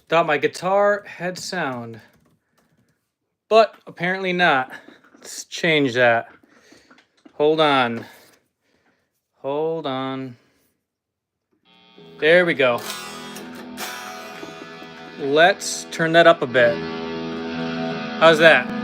Thought my guitar had sound, but apparently not. Let's change that. Hold on. Hold on. There we go. Let's turn that up a bit. How's that?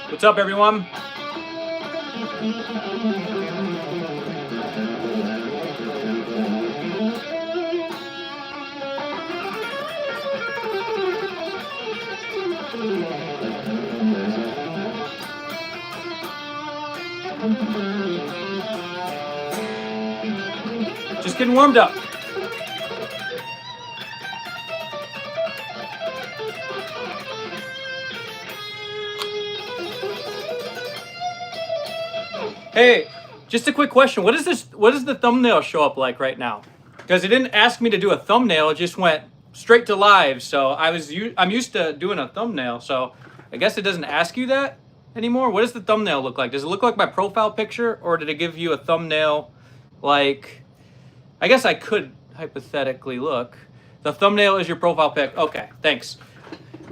What's up, everyone? Just getting warmed up. Hey, just a quick question. What is this? What does the thumbnail show up like right now? Because it didn't ask me to do a thumbnail. It just went straight to live. So I'm used to doing a thumbnail. So I guess it doesn't ask you that anymore. What does the thumbnail look like? Does it look like my profile picture, or did it give you a thumbnail like? I guess I could hypothetically look. The thumbnail is your profile pic. Okay, thanks.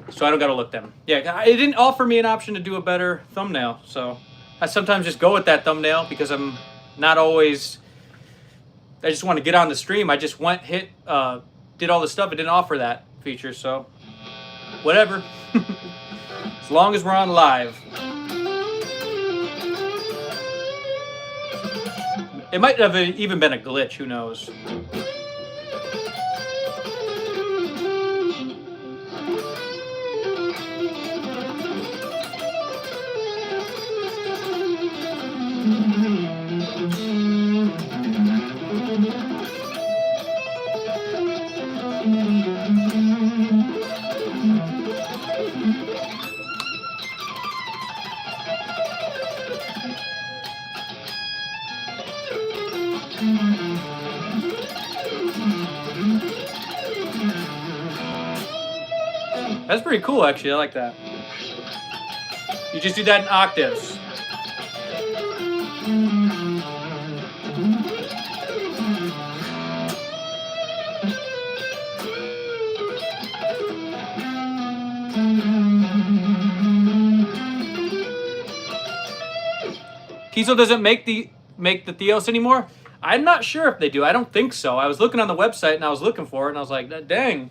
So I don't gotta look them. Yeah, it didn't offer me an option to do a better thumbnail. So I sometimes just go with that thumbnail because I'm not always. I just want to get on the stream. I just did all the stuff. It didn't offer that feature, so whatever. As long as we're on live. It might have even been a glitch. Who knows? That's pretty cool, actually. I like that. You just do that in octaves. Kiesel doesn't make the Theos anymore? I'm not sure if they do. I don't think so. I was looking on the website and I was looking for it and I was like, dang.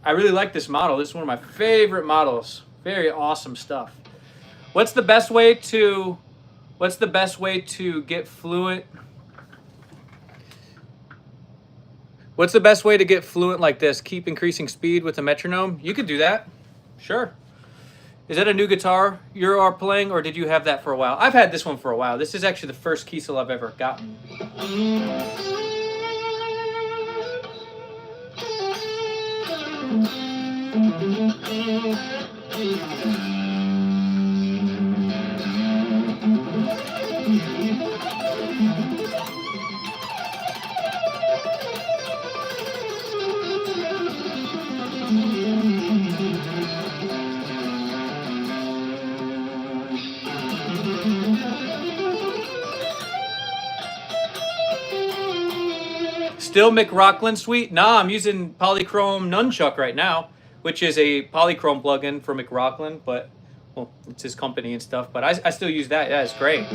I really like this model. This is one of my favorite models. Very awesome stuff. What's the best way to get fluent? What's the best way to get fluent like this? Keep increasing speed with a metronome? You could do that. Sure. Is that a new guitar you are playing, or did you have that for a while? I've had this one for a while. This is actually the first Kiesel I've ever gotten. Still McRocklin Suite? Nah, I'm using Polychrome Nunchuck right now, which is a Polychrome plugin for McRocklin, but, well, it's his company and stuff, but I still use that. Yeah, it's great.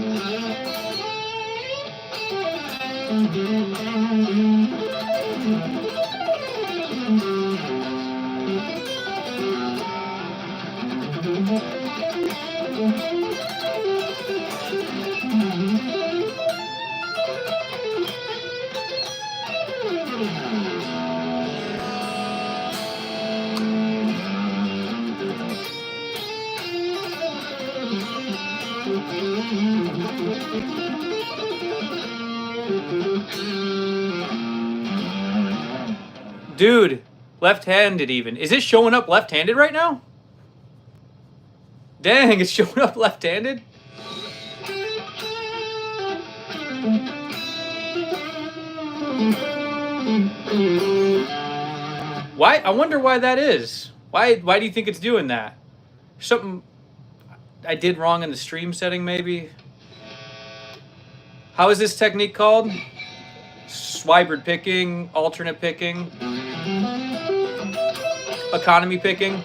Dude, left-handed even. Is it showing up left-handed right now? Dang, it's showing up left-handed? Why? I wonder why that is. Why do you think it's doing that? Something I did wrong in the stream setting, maybe? How is this technique called? Swybrid picking, alternate picking, economy picking.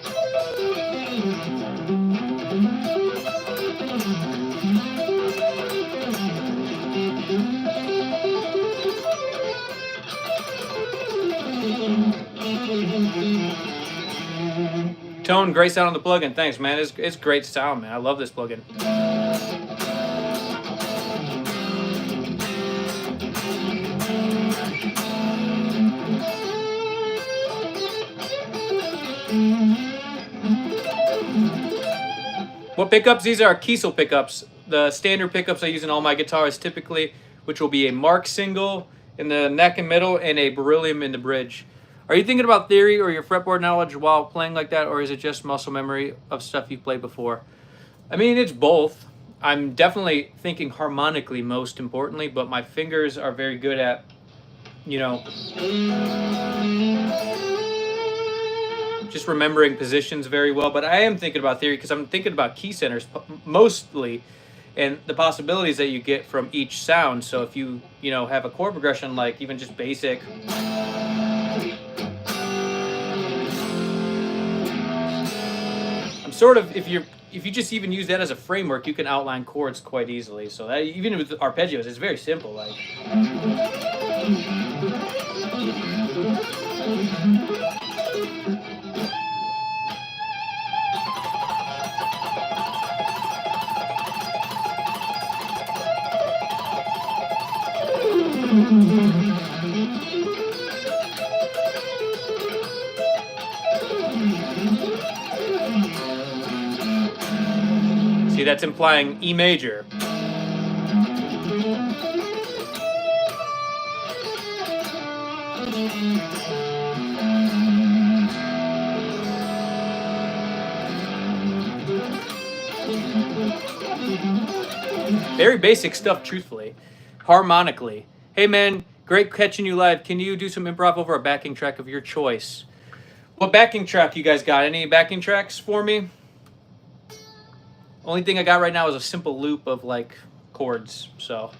Tone, great sound on the plugin. Thanks, man. It's great sound, man. I love this plugin. What pickups? These are Kiesel pickups. The standard pickups I use in all my guitars typically, which will be a Mark single in the neck and middle and a beryllium in the bridge. Are you thinking about theory or your fretboard knowledge while playing like that, or is it just muscle memory of stuff you've played before? I mean, it's both. I'm definitely thinking harmonically most importantly, but my fingers are very good at, you know, just remembering positions very well. But I am thinking about theory because I'm thinking about key centers mostly and the possibilities that you get from each sound. So if you know, have a chord progression like even just basic, sort of, if you just even use that as a framework, you can outline chords quite easily. So that, even with arpeggios, it's very simple. Like, see, that's implying E major. Very basic stuff, truthfully. Harmonically. Hey man, great catching you live. Can you do some improv over a backing track of your choice? What backing track you guys got? Any backing tracks for me? Only thing I got right now is a simple loop of like chords, so.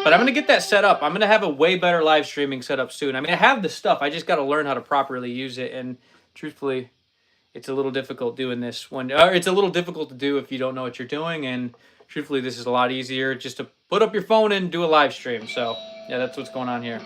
But I'm gonna get that set up. I'm gonna have a way better live streaming set up soon. I mean, I have the stuff. I just gotta learn how to properly use it. And truthfully, it's a little difficult doing this one. Or it's a little difficult to do if you don't know what you're doing. And truthfully, this is a lot easier just to put up your phone and do a live stream. So yeah, that's what's going on here.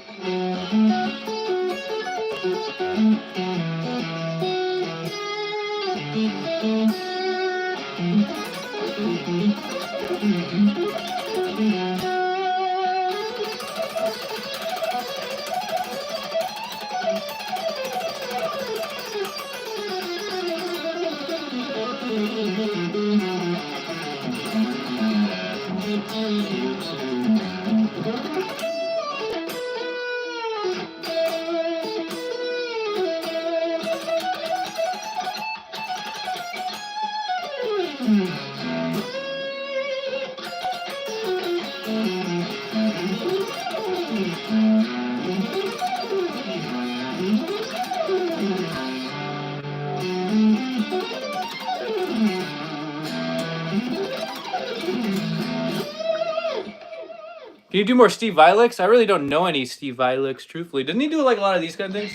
Can you do more Steve Vai licks? I really don't know any Steve Vai licks, truthfully. Doesn't he do like a lot of these kind of things?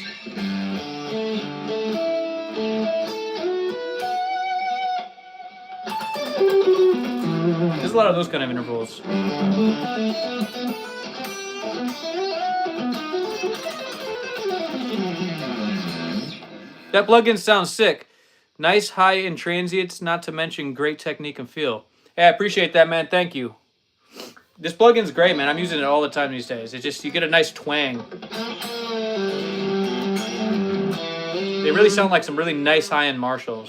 There's a lot of those kind of intervals. That plugin sounds sick. Nice high in transients, not to mention great technique and feel. Hey, I appreciate that, man. Thank you. This plugin's great, man. I'm using it all the time these days. It's just, you get a nice twang. They really sound like some really nice high-end Marshalls.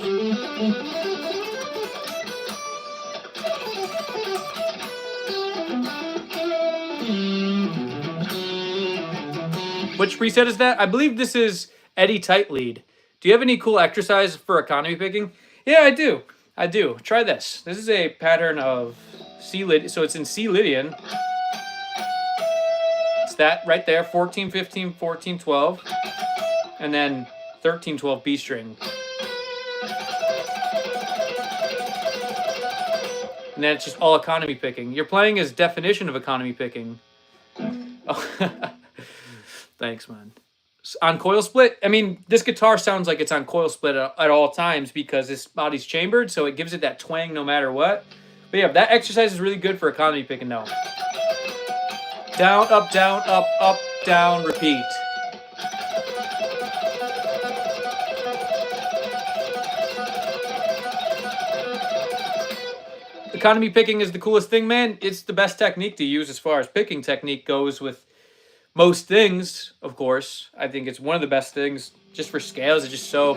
Which preset is that? I believe this is Eddie Tight Lead. Do you have any cool exercise for economy picking? Yeah, I do. I do. Try this. This is a pattern of C Lydian. So it's in C Lydian. It's that right there. 14, 15, 14, 12. And then 13, 12 B string. And then it's just all economy picking. Your playing is definition of economy picking. Oh. Thanks, man. On coil split, I mean, this guitar sounds like it's on coil split at all times because this body's chambered, so it gives it that twang no matter what. But yeah, that exercise is really good for economy picking now. Down, up, down, repeat. Economy picking is the coolest thing, man. It's the best technique to use as far as picking technique goes with most things, of course. I think it's one of the best things just for scales. It's just so...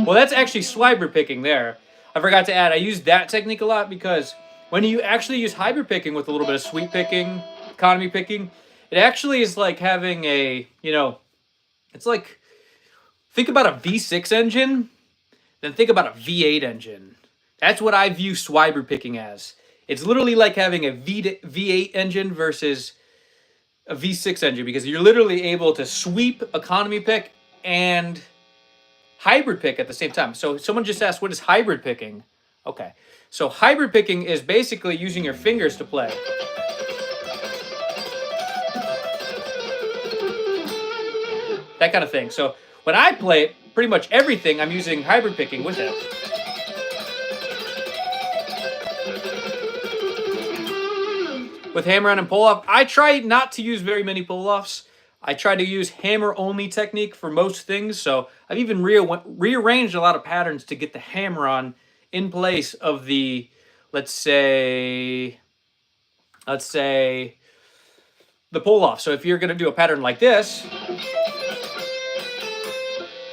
Well, that's actually Swiber picking there. I forgot to add, I use that technique a lot because when you actually use hybrid picking with a little bit of sweep picking, economy picking, it actually is like having a, you know, it's like, think about a V6 engine, then think about a V8 engine. That's what I view Swiber picking as. It's literally like having a V8 engine versus a V6 engine because you're literally able to sweep, economy pick, and hybrid pick at the same time. So someone just asked, what is hybrid picking? Okay. So hybrid picking is basically using your fingers to play. That kind of thing. So when I play pretty much everything, I'm using hybrid picking with it. With hammer on and pull off, I try not to use very many pull offs. I try to use hammer-only technique for most things, so I've even rearranged a lot of patterns to get the hammer on in place of the, let's say, the pull-off. So if you're going to do a pattern like this,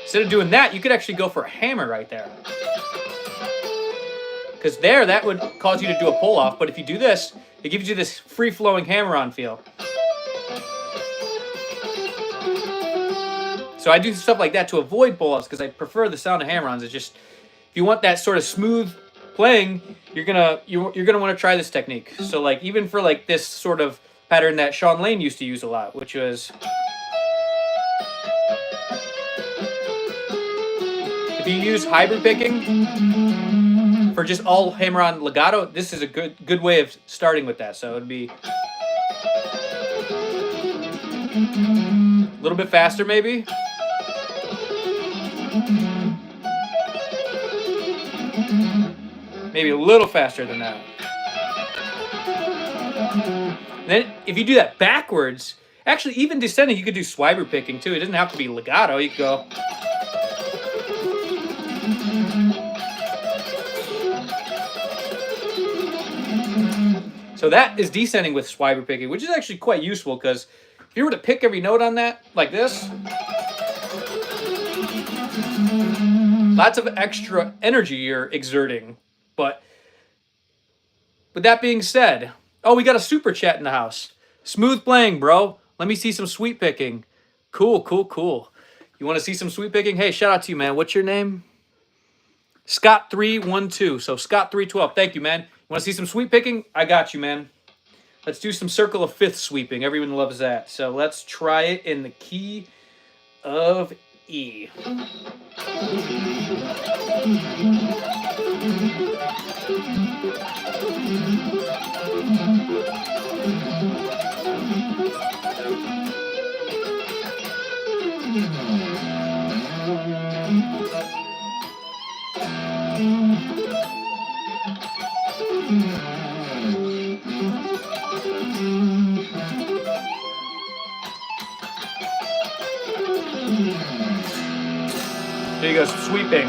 instead of doing that, you could actually go for a hammer right there. Because there, that would cause you to do a pull-off, but if you do this, it gives you this free-flowing hammer-on feel. So I do stuff like that to avoid pull-offs because I prefer the sound of hammer-ons. It's just, if you want that sort of smooth playing, you're gonna want to try this technique. So like even for like this sort of pattern that Shawn Lane used to use a lot, which was, if you use hybrid picking for just all hammer-on legato, this is a good way of starting with that. So it'd be a little bit faster maybe. Maybe a little faster than that. And then if you do that backwards, actually even descending, you could do Swiber picking too. It doesn't have to be legato. You could go. So that is descending with Swiber picking, which is actually quite useful because if you were to pick every note on that, like this, lots of extra energy you're exerting. But with that being said, oh, we got a super chat in the house. Smooth playing, bro. Let me see some sweep picking. Cool, cool, cool. You want to see some sweep picking? Hey, shout out to you, man. What's your name? Scott312. So Scott312. Thank you, man. Want to see some sweep picking? I got you, man. Let's do some circle of fifth sweeping. Everyone loves that. So let's try it in the key of E. There you go, sweeping.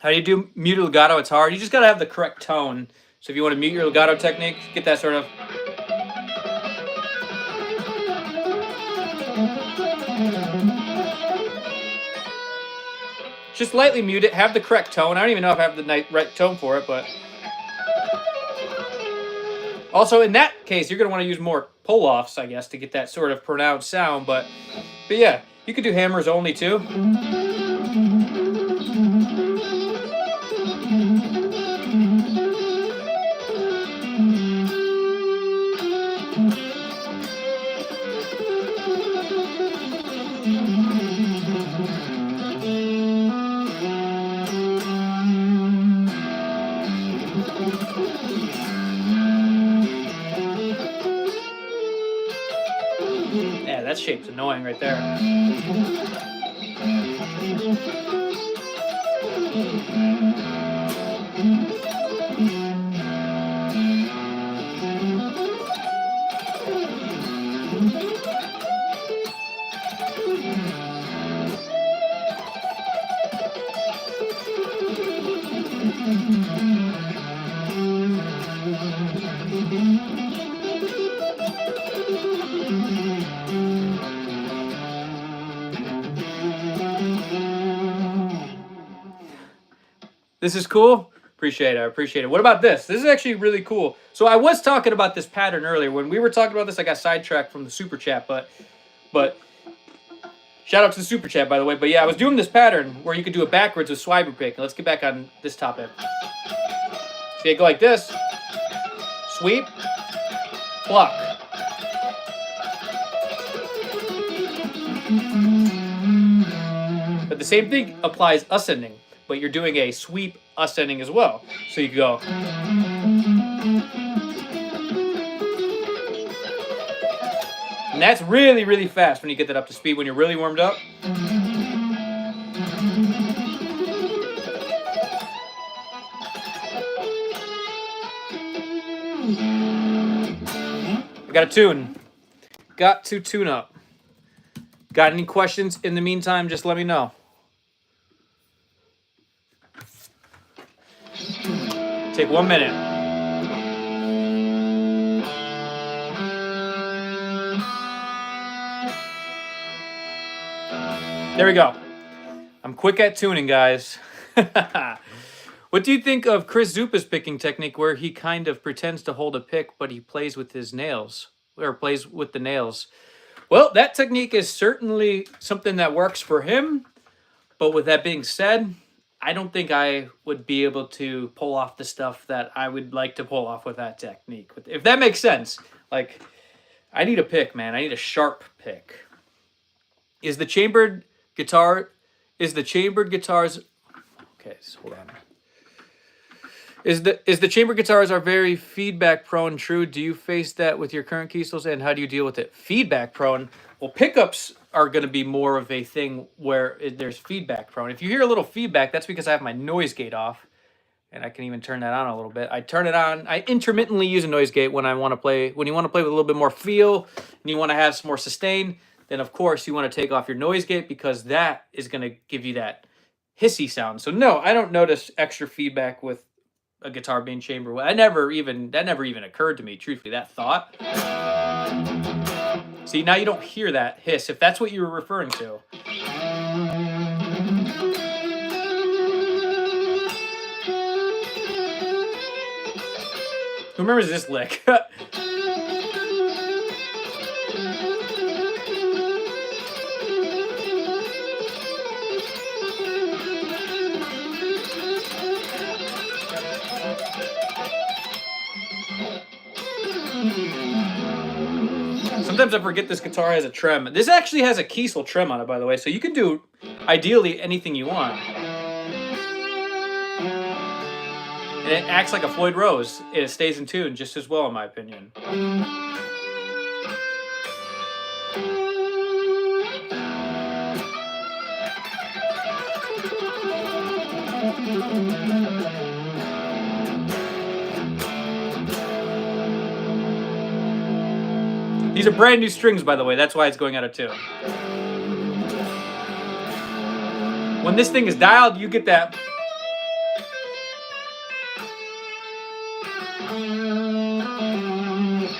How do you do mute legato? It's hard. You just got to have the correct tone. So if you want to mute your legato technique, get that sort of... Just lightly mute it. Have the correct tone. I don't even know if I have the right tone for it, but... Also, in that case, you're going to want to use more pull-offs, I guess, to get that sort of pronounced sound. But yeah, you could do hammers only, too. Yeah, that shape's annoying right there. This is cool. Appreciate it. I appreciate it. What about this? This is actually really cool. So I was talking about this pattern earlier. When we were talking about this, I got sidetracked from the super chat, but shout out to the super chat, by the way. But yeah, I was doing this pattern where you could do it backwards with swiper pick. Let's get back on this topic. So you go like this. Sweep. Pluck. But the same thing applies ascending. But you're doing a sweep ascending as well. So you go. And that's really, really fast when you get that up to speed, when you're really warmed up. I got to tune. Got to tune up. Got any questions in the meantime, just let me know. Take 1 minute. There we go. I'm quick at tuning, guys. What do you think of Chris Zupa's picking technique where he kind of pretends to hold a pick, but he plays with his nails, or plays with the nails? Well, that technique is certainly something that works for him. But with that being said, I don't think I would be able to pull off the stuff that I would like to pull off with that technique. If that makes sense. Like, I need a pick, man. I need a sharp pick. Is the chambered guitars... Okay, so hold on. Is the chamber guitars are very feedback prone true? Do you face that with your current keystles, and how do you deal with it? Feedback prone? Well, pickups are going to be more of a thing where there's feedback prone. If you hear a little feedback, that's because I have my noise gate off, And I can even turn that on a little bit. I turn it on. I intermittently use a noise gate when I want to play. When you want to play with a little bit more feel and you want to have some more sustain, then of course you want to take off your noise gate because that is going to give you that hissy sound. So no, I don't notice extra feedback with a guitar being chamber. That never even occurred to me, truthfully, that thought. See, now you don't hear that hiss, if that's what you were referring to. Who remembers this lick? Sometimes I forget this guitar has a trem. This actually has a Kiesel trem on it, by the way, so you can do, ideally, anything you want. And it acts like a Floyd Rose. It stays in tune just as well, in my opinion. These are brand new strings, by the way. That's why it's going out of tune. When this thing is dialed, you get that.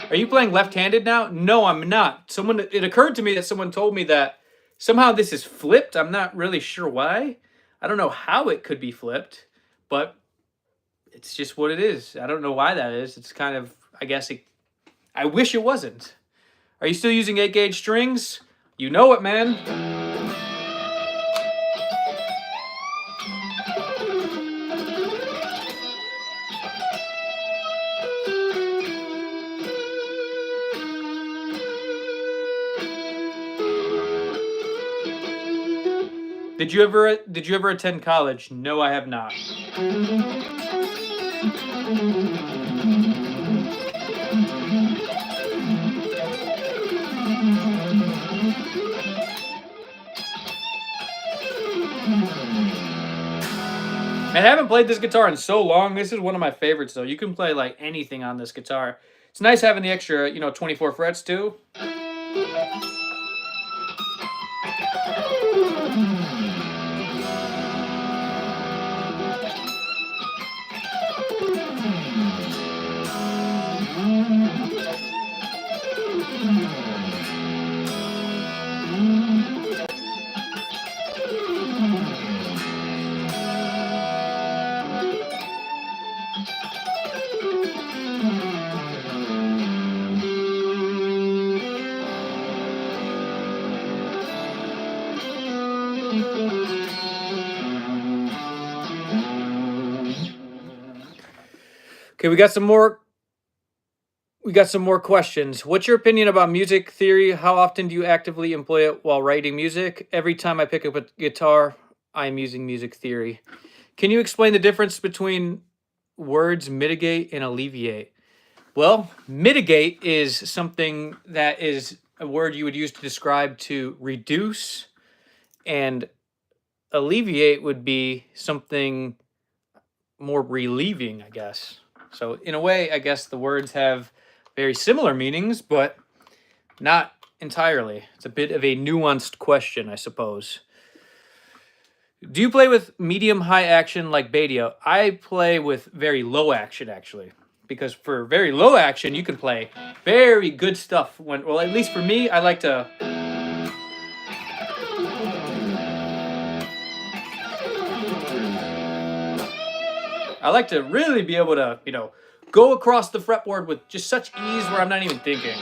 Are you playing left-handed now? No, I'm not. It occurred to me that someone told me that somehow this is flipped. I'm not really sure why. I don't know how it could be flipped, but it's just what it is. I don't know why that is. It's kind of, I guess, I wish it wasn't. Are you still using 8-gauge strings? You know it, man. Did you ever attend college? No, I have not. I haven't played this guitar in so long. This is one of my favorites, though. You can play like anything on this guitar. It's nice having the extra, 24 frets too. Okay, we got some more questions. What's your opinion about music theory? How often do you actively employ it while writing music? Every time I pick up a guitar, I'm using music theory. Can you explain the difference between words mitigate and alleviate? Well, mitigate is something that is a word you would use to describe to reduce, and alleviate would be something more relieving, I guess. So in a way, I guess the words have very similar meanings, but not entirely. It's a bit of a nuanced question, I suppose. Do you play with medium-high action like Bedio? I play with very low action, actually. Because for very low action, you can play very good stuff. Well, at least for me, I like to... I like to really be able to, go across the fretboard with just such ease where I'm not even thinking.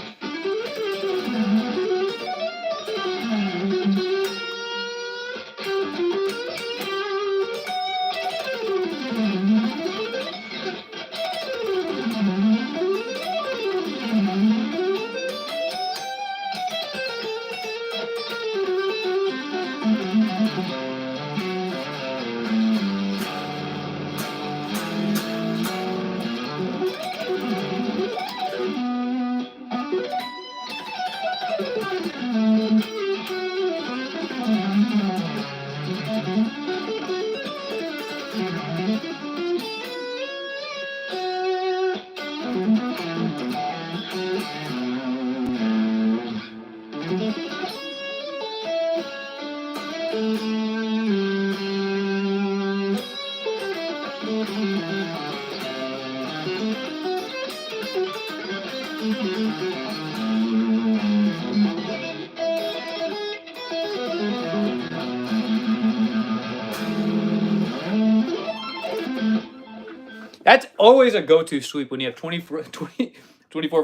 That's always a go-to sweep when you have 24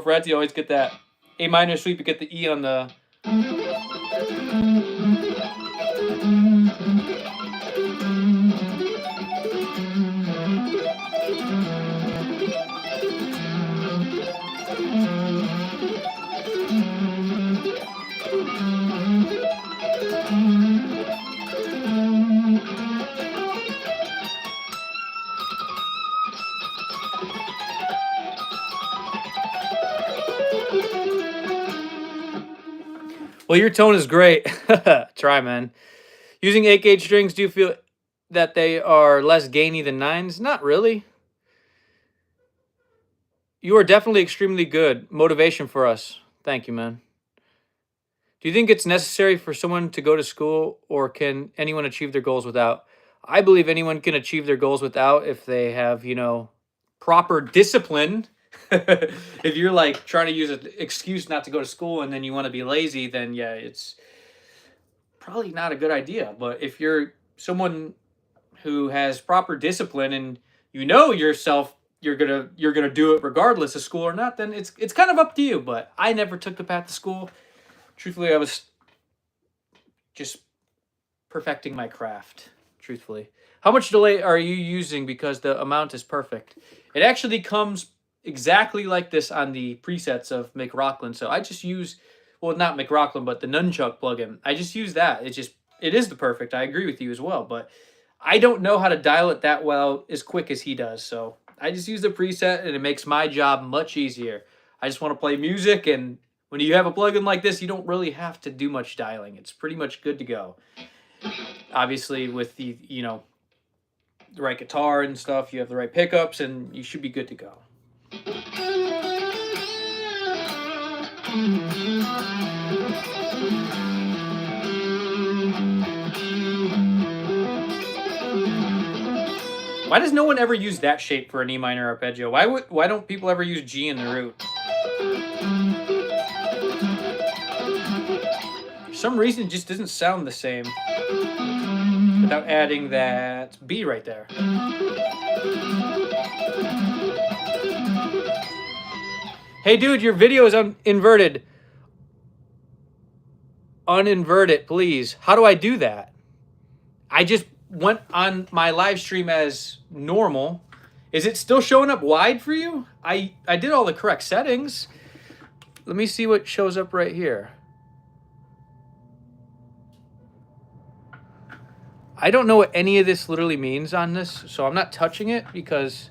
frets. You always get that A minor sweep. You get the E on the. Well, your tone is great. Try, man. Using 8-gauge strings, do you feel that they are less gainy than 9s? Not really. You are definitely extremely good. Motivation for us. Thank you, man. Do you think it's necessary for someone to go to school, or can anyone achieve their goals without? I believe anyone can achieve their goals without if they have, proper discipline. If you're like trying to use an excuse not to go to school and then you want to be lazy, then yeah, it's probably not a good idea. But if you're someone who has proper discipline and you know yourself, you're gonna do it regardless of school or not, then it's kind of up to you. But I never took the path to school. Truthfully, I was just perfecting my craft. Truthfully, how much delay are you using? Because the amount is perfect. It actually comes exactly like this on the presets of McRocklin. So I just use, well, not McRocklin, but the Nunchuck plugin. I just use that. It is the perfect. I agree with you as well, but I don't know how to dial it that well as quick as he does. So I just use the preset and it makes my job much easier. I just want to play music, and when you have a plugin like this, you don't really have to do much dialing. It's pretty much good to go. Obviously, with the right guitar and stuff, you have the right pickups, and you should be good to go. Why does no one ever use that shape for an E minor arpeggio? Why don't people ever use G in the root? For some reason, it just doesn't sound the same without adding that B right there. Hey, dude, your video is inverted. Uninvert it, please. How do I do that? I just went on my live stream as normal. Is it still showing up wide for you? I did all the correct settings. Let me see what shows up right here. I don't know what any of this literally means on this, so I'm not touching it because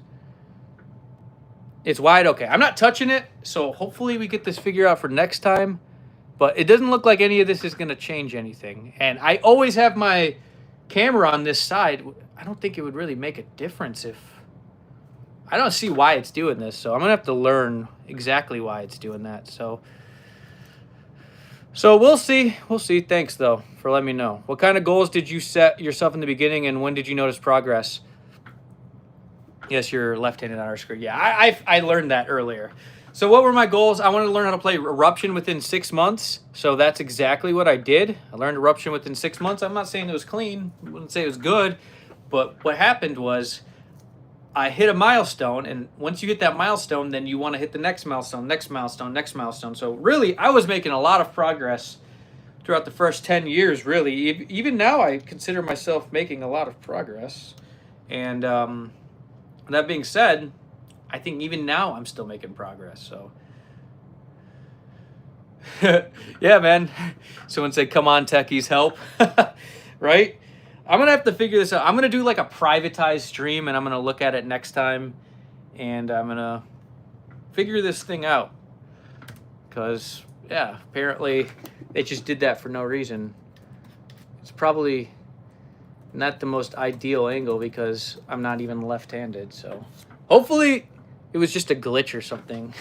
it's wide. Okay, I'm not touching it, so hopefully we get this figured out for next time. But it doesn't look like any of this is going to change anything. And I always have my camera on this side. I don't think it would really make a difference if... I don't see why it's doing this, so I'm going to have to learn exactly why it's doing that. So we'll see. We'll see. Thanks, though, for letting me know. What kind of goals did you set yourself in the beginning, and when did you notice progress? Yes, you're left-handed on our screen. Yeah, I learned that earlier. So what were my goals? I wanted to learn how to play Eruption within 6 months. So that's exactly what I did. I learned Eruption within 6 months. I'm not saying it was clean. I wouldn't say it was good. But what happened was I hit a milestone. And once you hit that milestone, then you want to hit the next milestone, next milestone, next milestone. So really, I was making a lot of progress throughout the first 10 years, really. Even now, I consider myself making a lot of progress. And that being said, I think even now I'm still making progress. So, yeah, man. Someone said, come on, techies, help. Right? I'm going to have to figure this out. I'm going to do like a privatized stream, and I'm going to look at it next time. And I'm going to figure this thing out. Because, yeah, apparently they just did that for no reason. It's probably not the most ideal angle because I'm not even left-handed. So, hopefully it was just a glitch or something.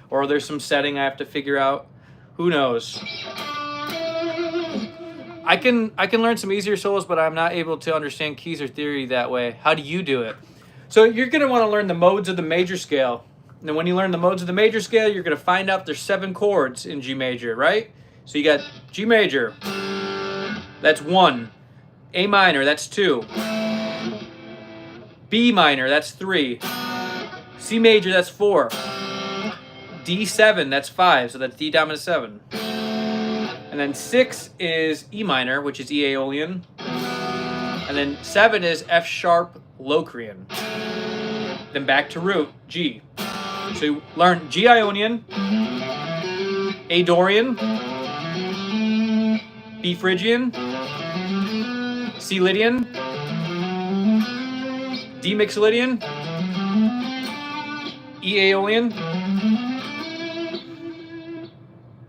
Or there's some setting I have to figure out. Who knows? I can learn some easier solos, but I'm not able to understand keys or theory that way. How do you do it? So you're going to want to learn the modes of the major scale. And then when you learn the modes of the major scale, you're going to find out there's 7 chords in G major, right? So you got G major, that's 1. A minor, that's 2. B minor, that's 3. C major, that's 4. D7, that's 5, so that's D dominant 7. And then 6 is E minor, which is E Aeolian. And then 7 is F sharp Locrian. Then back to root, G. So you learn G Ionian, A Dorian, B Phrygian, C Lydian, D Mixolydian, E Aeolian,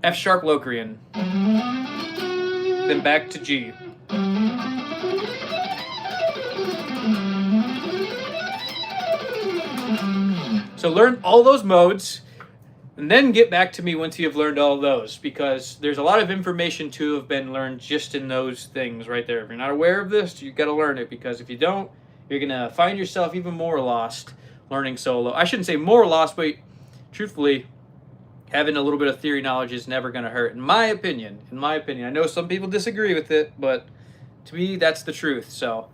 F sharp Locrian. Then back to G. So learn all those modes, and then get back to me once you've learned all those, because there's a lot of information to have been learned just in those things right there. If you're not aware of this, you've got to learn it, because if you don't, you're going to find yourself even more lost learning solo. I shouldn't say more lost, but truthfully, having a little bit of theory knowledge is never going to hurt, in my opinion. In my opinion. I know some people disagree with it, but to me, that's the truth. So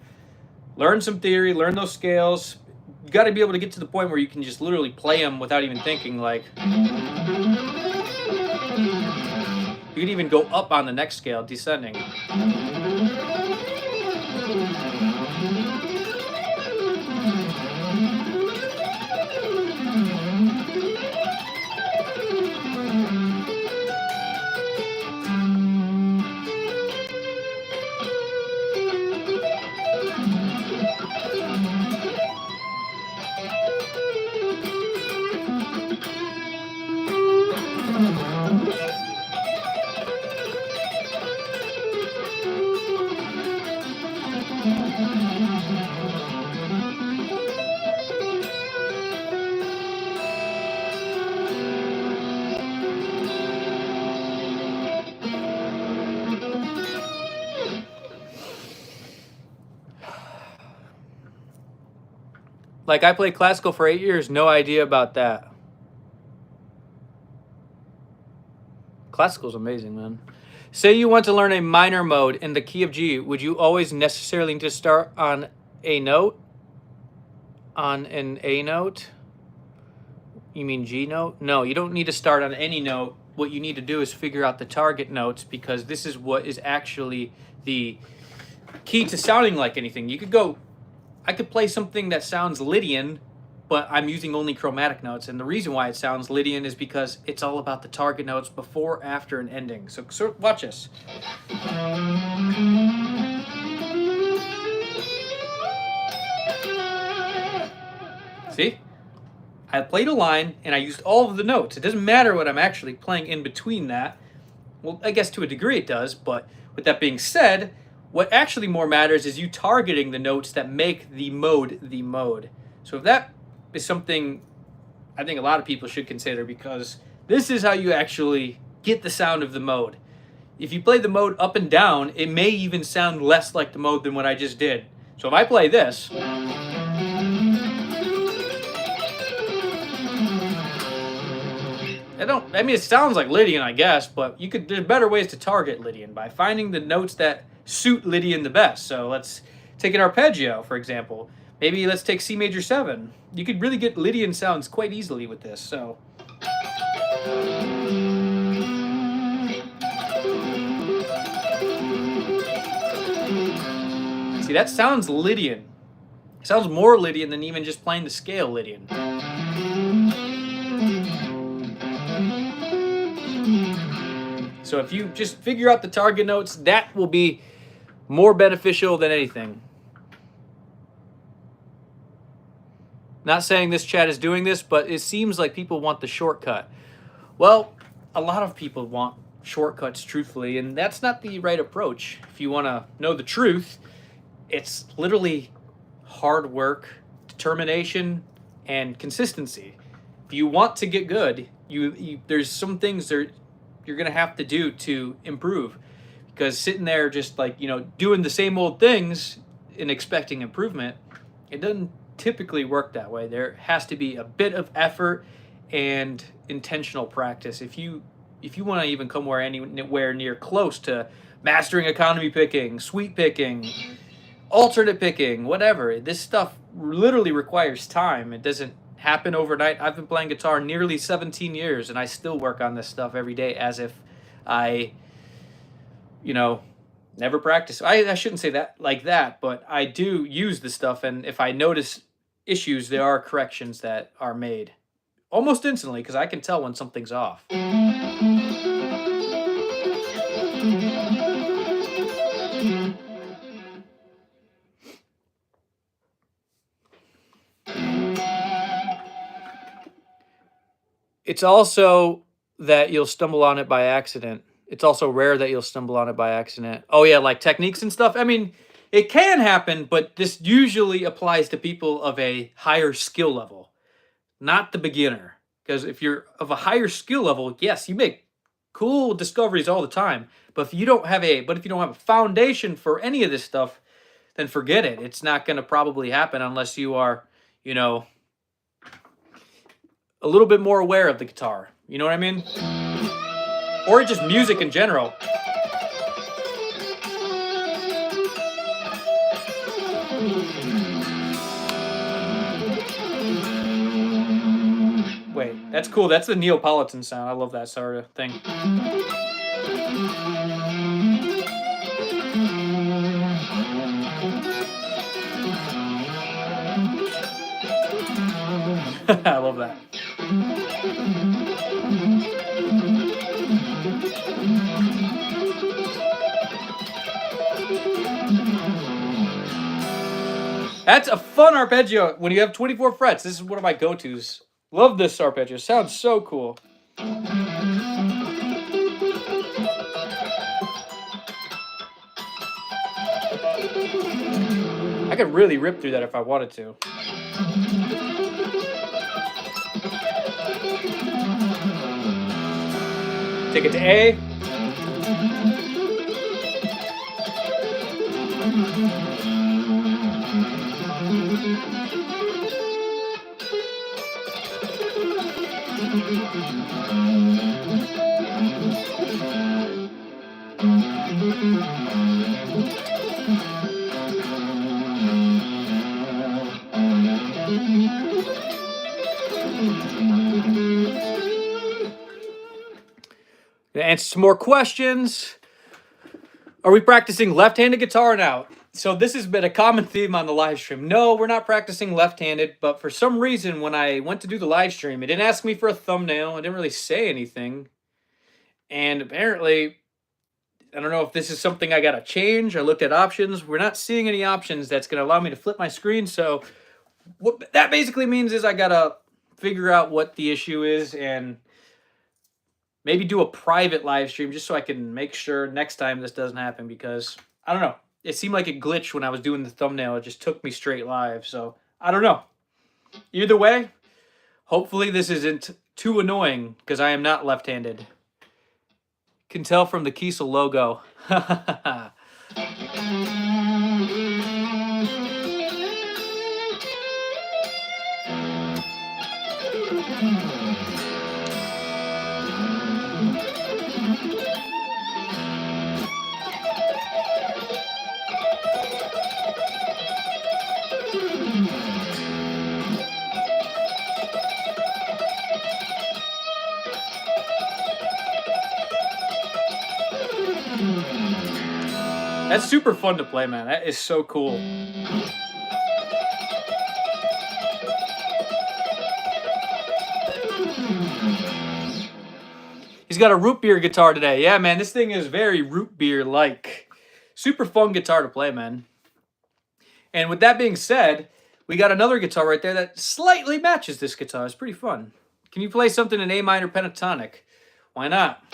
learn some theory, learn those scales. You got to be able to get to the point where you can just literally play them without even thinking. Like, you can even go up on the next scale, descending. Like, I played classical for 8 years, no idea about that. Classical's amazing, man. Say you want to learn a minor mode in the key of G, would you always necessarily need to start on a note? On an A note? You mean G note? No, you don't need to start on any note. What you need to do is figure out the target notes, because this is what is actually the key to sounding like anything. You could go, I could play something that sounds Lydian, but I'm using only chromatic notes. And the reason why it sounds Lydian is because it's all about the target notes before, after, and ending. So watch this. See? I played a line and I used all of the notes. It doesn't matter what I'm actually playing in between that. Well, I guess to a degree it does, but with that being said, what actually more matters is you targeting the notes that make the mode the mode. So if that is something I think a lot of people should consider, because this is how you actually get the sound of the mode. If you play the mode up and down, it may even sound less like the mode than what I just did. So if I play this, it sounds like Lydian, I guess, but there's better ways to target Lydian by finding the notes that suit Lydian the best. So let's take an arpeggio, for example. Maybe let's take C major 7. You could really get Lydian sounds quite easily with this. So see, that sounds Lydian. It sounds more Lydian than even just playing the scale Lydian. So if you just figure out the target notes, that will be more beneficial than anything. Not saying this chat is doing this, but it seems like people want the shortcut. Well, a lot of people want shortcuts, truthfully, and that's not the right approach. If you want to know the truth, it's literally hard work, determination, and consistency. If you want to get good, there's some things that you're going to have to do to improve. Because sitting there just like, doing the same old things and expecting improvement, it doesn't typically work that way. There has to be a bit of effort and intentional practice. If you want to even come anywhere near close to mastering economy picking, sweep picking, alternate picking, whatever, this stuff literally requires time. It doesn't happen overnight. I've been playing guitar nearly 17 years, and I still work on this stuff every day as if I, never practice. I shouldn't say that like that, but I do use this stuff, and if I notice issues, there are corrections that are made almost instantly because I can tell when something's off. It's also that you'll stumble on it by accident. It's also rare that you'll stumble on it by accident. Oh yeah, like techniques and stuff. I mean, it can happen, but this usually applies to people of a higher skill level, not the beginner. Because if you're of a higher skill level, yes, you make cool discoveries all the time. But if you don't have a foundation for any of this stuff, then forget it. It's not going to probably happen unless you are, a little bit more aware of the guitar. You know what I mean? Or just music in general. Wait, that's cool. That's the Neapolitan sound. I love that sort of thing. I love that. That's a fun arpeggio when you have 24 frets. This is one of my go-tos. Love this arpeggio. Sounds so cool. I could really rip through that if I wanted to. Take it to A. Gonna answer some more questions. Are we practicing left-handed guitar now? So this has been a common theme on the live stream. No, we're not practicing left-handed, but for some reason when I went to do the live stream, it didn't ask me for a thumbnail. It didn't really say anything. And apparently, I don't know if this is something I gotta change. I looked at options. We're not seeing any options that's gonna allow me to flip my screen. So what that basically means is I gotta figure out what the issue is and maybe do a private live stream just so I can make sure next time this doesn't happen, because I don't know. It seemed like it glitched when I was doing the thumbnail. It just took me straight live. So I don't know. Either way, hopefully this isn't too annoying because I am not left-handed. Can tell from the Kiesel logo. That's super fun to play, man. That is so cool. He's got a root beer guitar today. Yeah, man, this thing is very root beer-like. Super fun guitar to play, man. And with that being said, we got another guitar right there that slightly matches this guitar. It's pretty fun. Can you play something in A minor pentatonic? Why not?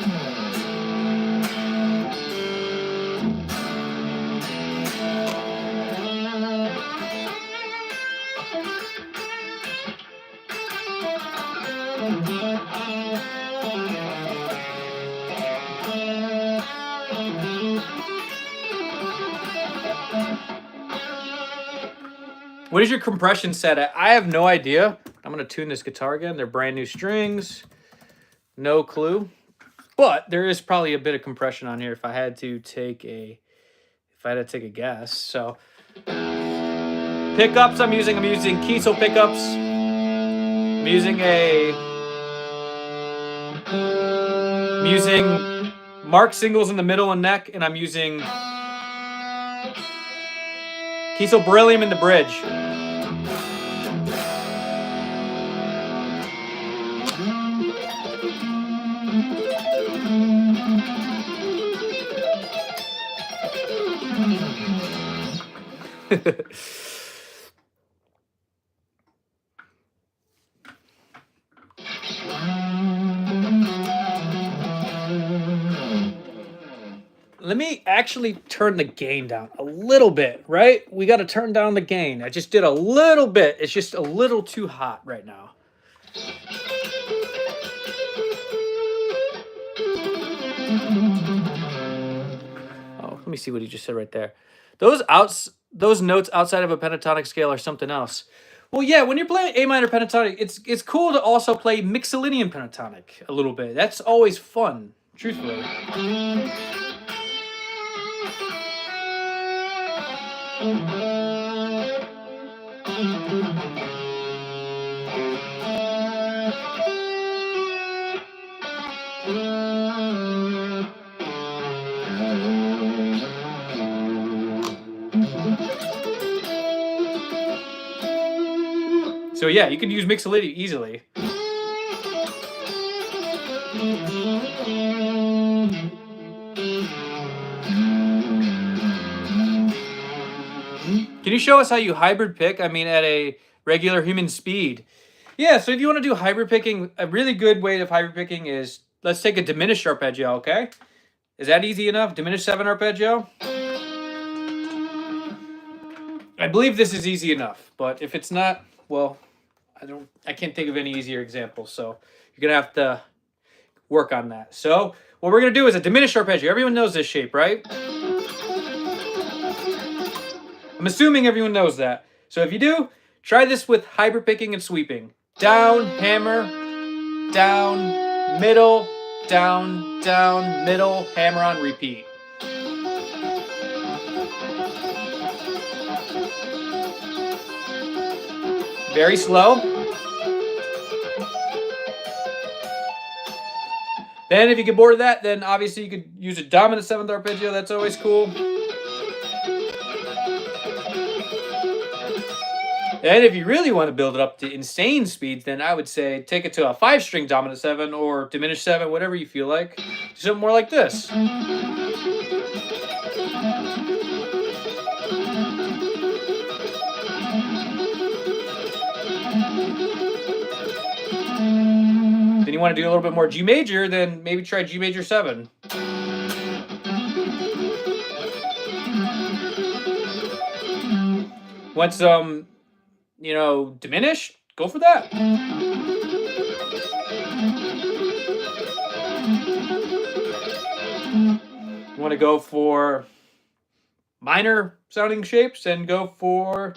What is your compression set at? I have no idea. I'm going to tune this guitar again. They're brand new strings. No clue. But there is probably a bit of compression on here if I had to take a guess. So pickups I'm using Kiesel pickups. I'm using Mark singles in the middle and neck, and I'm using Kiesel Beryllium in the bridge. Let me actually turn the gain down a little bit, right? We got to turn down the gain. I just did a little bit. It's just a little too hot right now. Oh, let me see what he just said right there. Those notes outside of a pentatonic scale are something else. Well, yeah, when you're playing A minor pentatonic, it's cool to also play mixolydian pentatonic a little bit. That's always fun, truthfully. So yeah, you can use mixolydian easily. Can you show us how you hybrid pick? I mean, at a regular human speed. Yeah, so if you want to do hybrid picking, a really good way of hybrid picking is, let's take a diminished arpeggio, okay? Is that easy enough? Diminished 7 arpeggio? I believe this is easy enough, but if it's not, well, I can't think of any easier examples, so you're going to have to work on that. So what we're going to do is a diminished arpeggio. Everyone knows this shape, right? I'm assuming everyone knows that. So if you do, try this with hybrid picking and sweeping. Down, hammer, down, middle, down, down, middle, hammer on, repeat. Very slow. Then if you get bored of that, then obviously you could use a dominant 7th arpeggio. That's always cool. And if you really want to build it up to insane speeds, then I would say take it to a 5-string dominant 7 or diminished 7, whatever you feel like. Do something more like this. Then you want to do a little bit more G major, then maybe try G major 7. Want some, diminished? Go for that. You want to go for minor sounding shapes and go for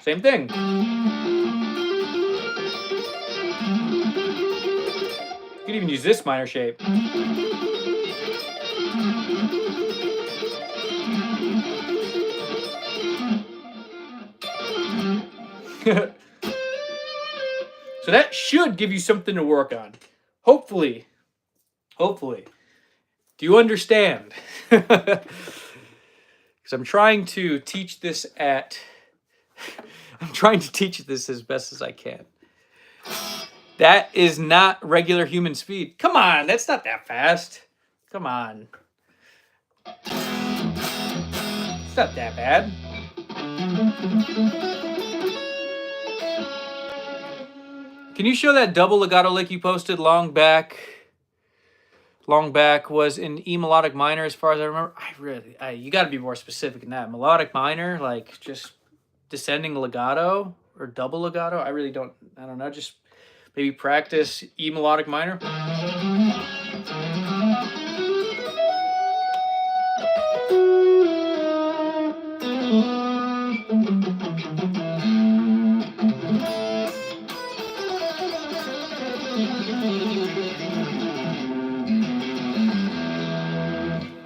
same thing. You can even use this minor shape. So that should give you something to work on. Hopefully. Do you understand? Because I'm trying to teach this as best as I can. That is not regular human speed. Come on, that's not that fast. Come on. It's not that bad. Can you show that double legato lick you posted long back? Long back was in E melodic minor, as far as I remember. You got to be more specific than that. Melodic minor, like just descending legato or double legato. I don't know. Just maybe practice E melodic minor.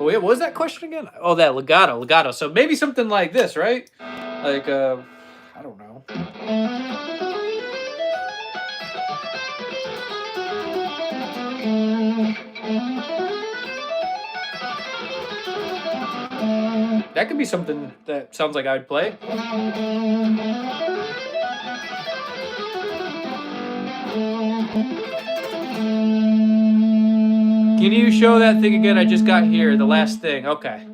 Oh, wait, what was that question again? Oh, that legato. So maybe something like this, right? Like, I don't know. That could be something that sounds like I'd play. Can you show that thing again? I just got here, the last thing. Okay.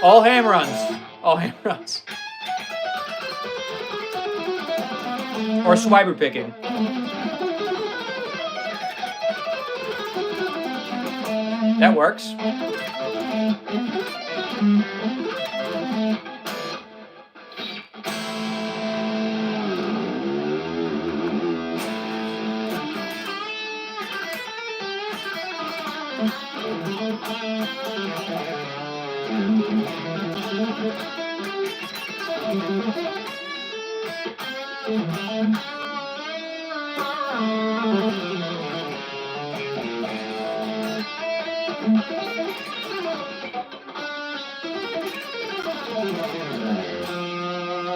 All hammer-ons. All hammer-ons. Or swiper picking. That works.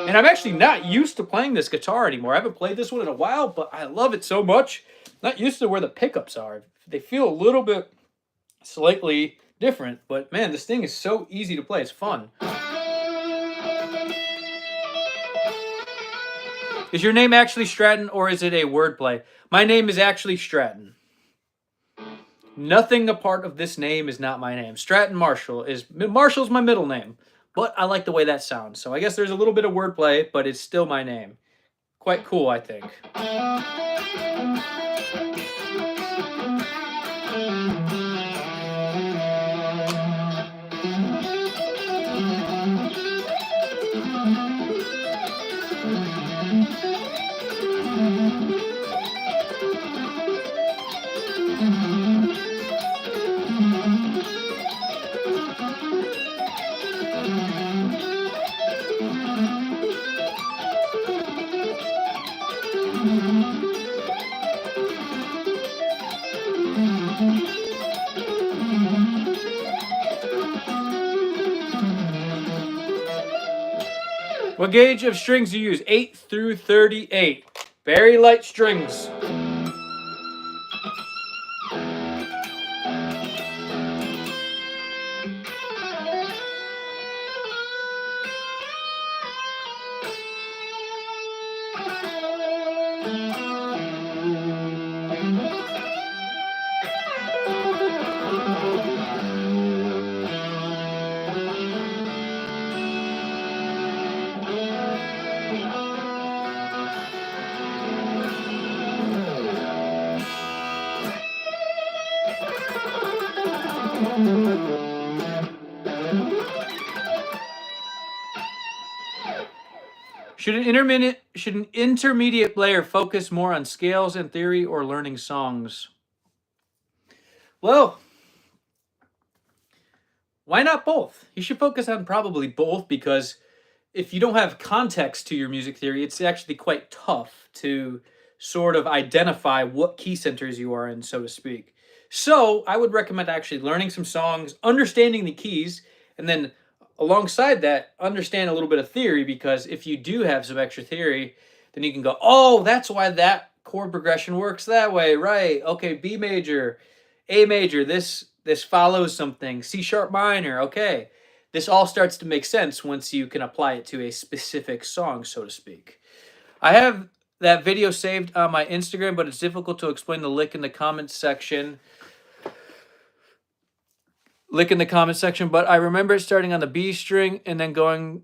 And I'm actually not used to playing this guitar anymore. I haven't played this one in a while, but I love it so much. Not used to where the pickups are. They feel a little bit slightly different, but man, this thing is so easy to play. It's fun. Is your name actually Stratton or is it a wordplay? My name is actually Stratton. Nothing a part of this name is not my name. Stratton Marshall Marshall's my middle name, but I like the way that sounds. So I guess there's a little bit of wordplay, but it's still my name. Quite cool, I think. What gauge of strings do you use? 8 through 38. Very light strings. Should an intermediate player focus more on scales and theory or learning songs? Well, why not both? You should focus on probably both, because if you don't have context to your music theory, it's actually quite tough to sort of identify what key centers you are in, so to speak. So I would recommend actually learning some songs, understanding the keys, and then alongside that, understand a little bit of theory, because if you do have some extra theory, then you can go, oh, that's why that chord progression works that way, right? Okay, B major, A major, this follows something, C sharp minor, okay. This all starts to make sense once you can apply it to a specific song, so to speak. I have that video saved on my Instagram, but it's difficult to explain the lick in the comments section. But I remember it starting on the B string and then going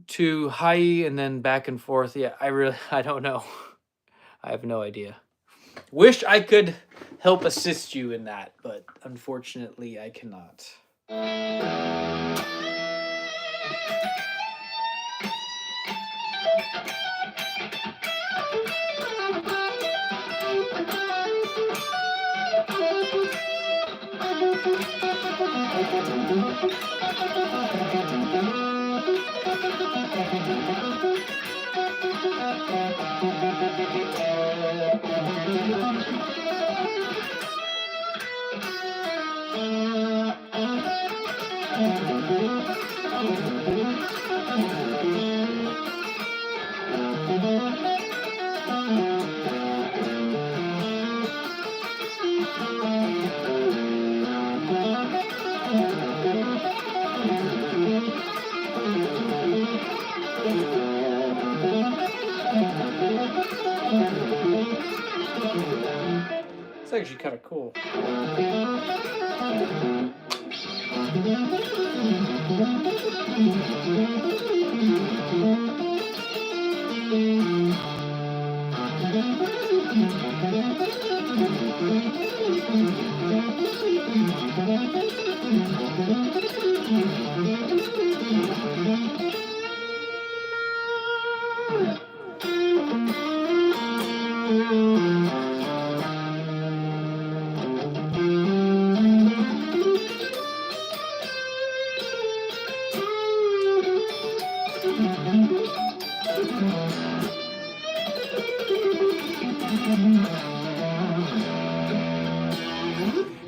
to high E and then back and forth. Yeah, I don't know. I have no idea. Wish I could help assist you in that, but unfortunately I cannot. It's actually kind of cool.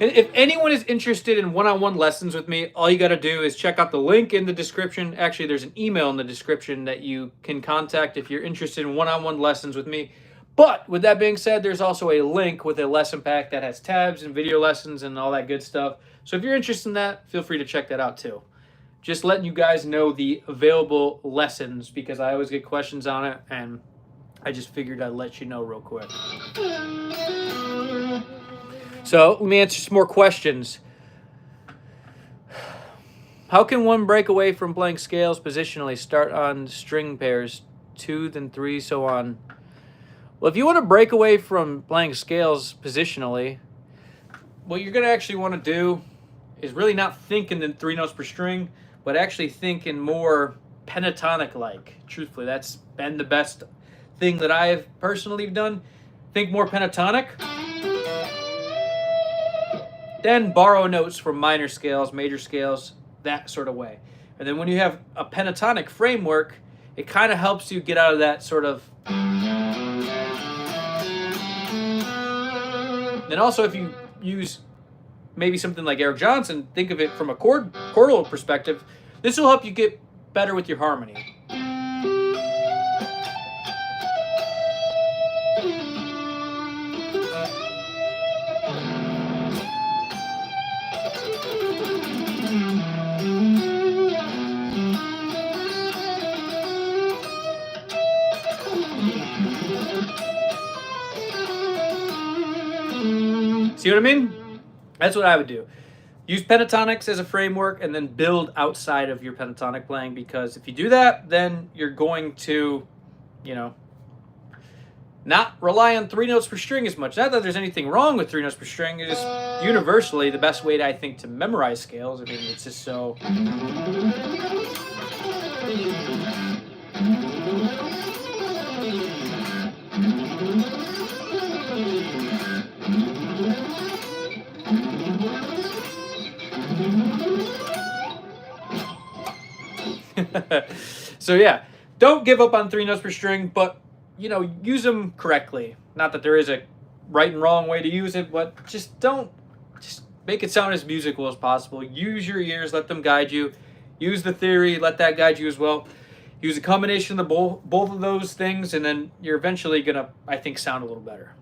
If anyone is interested in one-on-one lessons with me, all you got to do is check out the link in the description. Actually, there's an email in the description that you can contact if you're interested in one-on-one lessons with me. But with that being said, there's also a link with a lesson pack that has tabs and video lessons and all that good stuff. So if you're interested in that, feel free to check that out too. Just letting you guys know the available lessons because I always get questions on it, and I just figured I'd let you know real quick. So let me answer some more questions. How can one break away from playing scales positionally? Start on string pairs, 2, then 3, so on. Well, if you want to break away from playing scales positionally, what you're going to actually want to do is really not think in 3 notes per string, but actually think in more pentatonic-like. Truthfully, that's been the best thing that I have personally done. Think more pentatonic. Then borrow notes from minor scales, major scales, that sort of way. And then when you have a pentatonic framework, it kind of helps you get out of that sort of... Then also if you use maybe something like Eric Johnson, think of it from a chordal perspective, this will help you get better with your harmony. See what I mean? That's what I would do. Use pentatonics as a framework and then build outside of your pentatonic playing, because if you do that, then you're going to, you know, not rely on 3 notes per string as much. Not that there's anything wrong with 3 notes per string. It's just universally the best way, I think, to memorize scales. I mean, it's just so... So yeah, don't give up on 3 notes per string, but you know, use them correctly. Not that there is a right and wrong way to use it, but just make it sound as musical as possible. Use your ears, let them guide you. Use the theory, let that guide you as well. Use a combination of both of those things, and then you're eventually gonna, I think, sound a little better.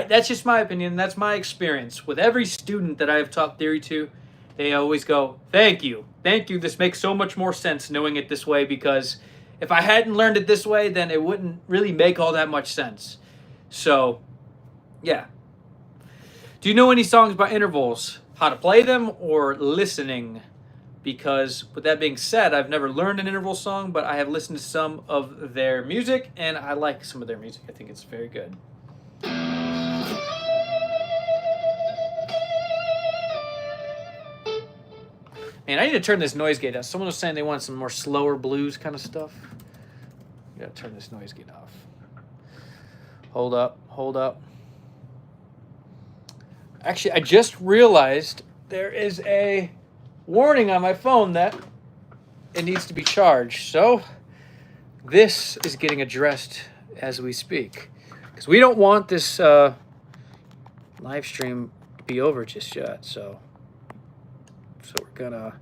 That's just my opinion. That's my experience with every student that I have taught theory to. They always go, thank you. This makes so much more sense knowing it this way, because if I hadn't learned it this way, then it wouldn't really make all that much sense. So, yeah. Do you know any songs by intervals? How to play them or listening? Because with that being said, I've never learned an interval song, but I have listened to some of their music, and I like some of their music. I think it's very good. Man, I need to turn this noise gate down. Someone was saying they want some more slower blues kind of stuff. You gotta turn this noise gate off. Hold up. Actually, I just realized there is a warning on my phone that it needs to be charged. So this is getting addressed as we speak, because we don't want this live stream to be over just yet. So we're gonna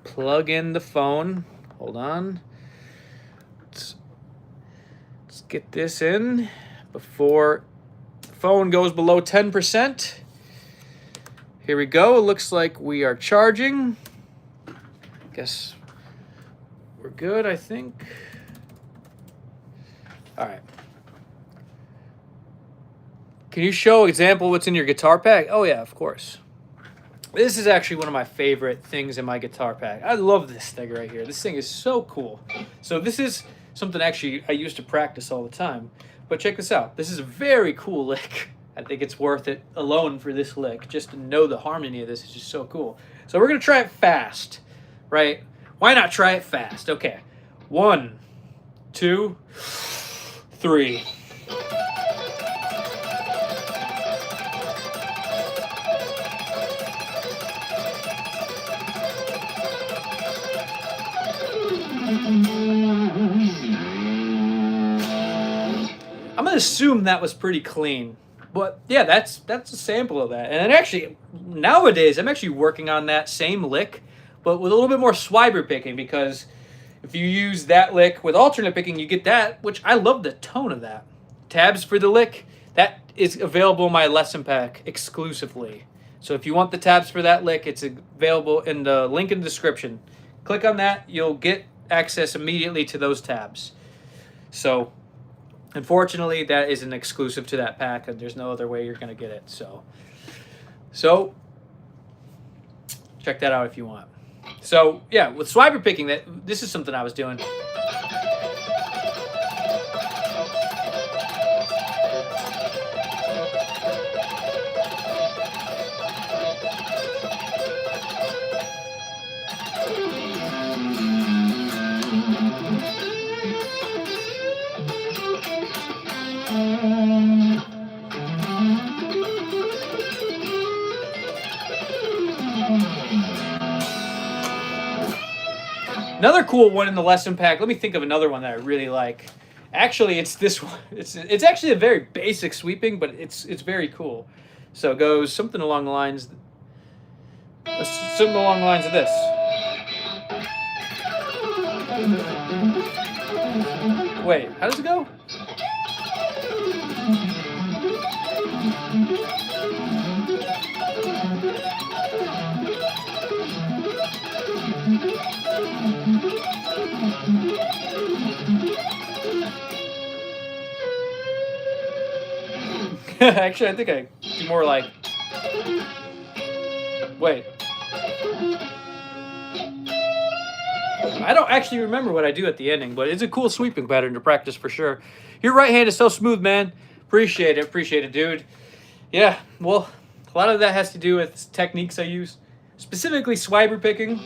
plug in the phone. Hold on. Let's get this in before the phone goes below 10%. Here we go. It looks like we are charging. Guess we're good, I think. All right. Can you show example what's in your guitar pack? Oh yeah, of course. This is actually one of my favorite things in my guitar pack. I love this thing right here. This thing is so cool. So this is something actually I used to practice all the time. But check this out. This is a very cool lick. I think it's worth it alone for this lick. Just to know the harmony of this is just so cool. So we're going to try it fast, right? Why not try it fast? Okay. 1, 2, 3. I'm gonna assume that was pretty clean, but yeah, that's a sample of that. And actually, nowadays I'm actually working on that same lick, but with a little bit more swiber picking, because if you use that lick with alternate picking, you get that, which I love the tone of that. Tabs for the lick, that is available in my lesson pack exclusively. So if you want the tabs for that lick, it's available in the link in the description. Click on that, you'll get access immediately to those tabs. So unfortunately, that isn't exclusive to that pack, and there's no other way you're going to get it. So check that out if you want. So yeah, with swiber picking, this is something I was doing. Another cool one in the lesson pack. Let me think of another one that I really like. Actually, it's this one. It's actually a very basic sweeping, but it's very cool. So it goes something along the lines of this. Wait, how does it go? Actually, I think I do more like... Wait. I don't actually remember what I do at the ending, but it's a cool sweeping pattern to practice for sure. Your right hand is so smooth, man. Appreciate it, dude. Yeah, well, a lot of that has to do with techniques I use. Specifically, swiber picking.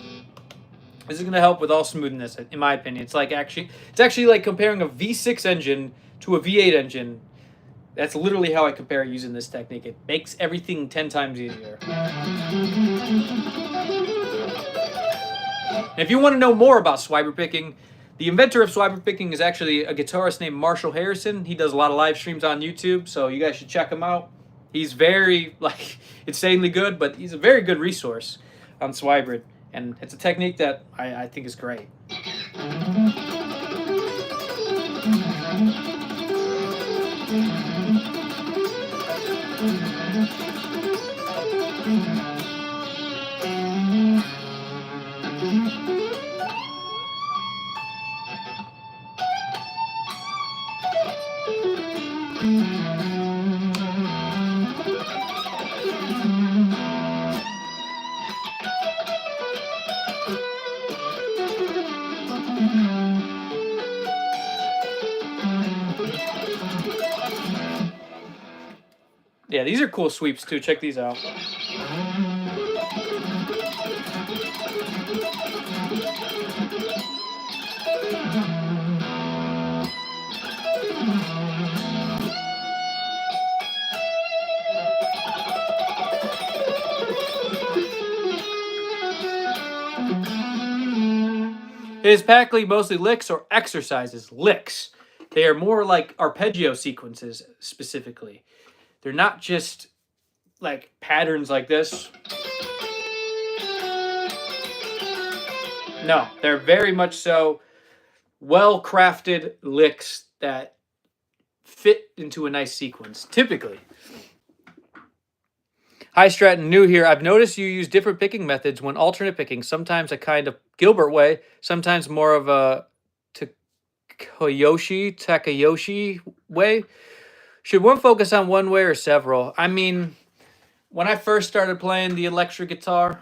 This is going to help with all smoothness, in my opinion. It's actually like comparing a V6 engine to a V8 engine. That's literally how I compare using this technique. It makes everything 10 times easier. And if you want to know more about swiber picking, the inventor of swiber picking is actually a guitarist named Marshall Harrison. He does a lot of live streams on YouTube, so you guys should check him out. He's very, insanely good, but he's a very good resource on swiber. And it's a technique that I think is great. Yeah, these are cool sweeps too. Check these out. Is Packley mostly licks or exercises? Licks. They are more like arpeggio sequences specifically. They're not just like patterns like this. No, they're very much so well-crafted licks that fit into a nice sequence, typically. Hi, Stratton, new here. I've noticed you use different picking methods when alternate picking, sometimes a kind of Gilbert way, sometimes more of a Takayoshi way. Should one focus on one way or several? I mean, when I first started playing the electric guitar,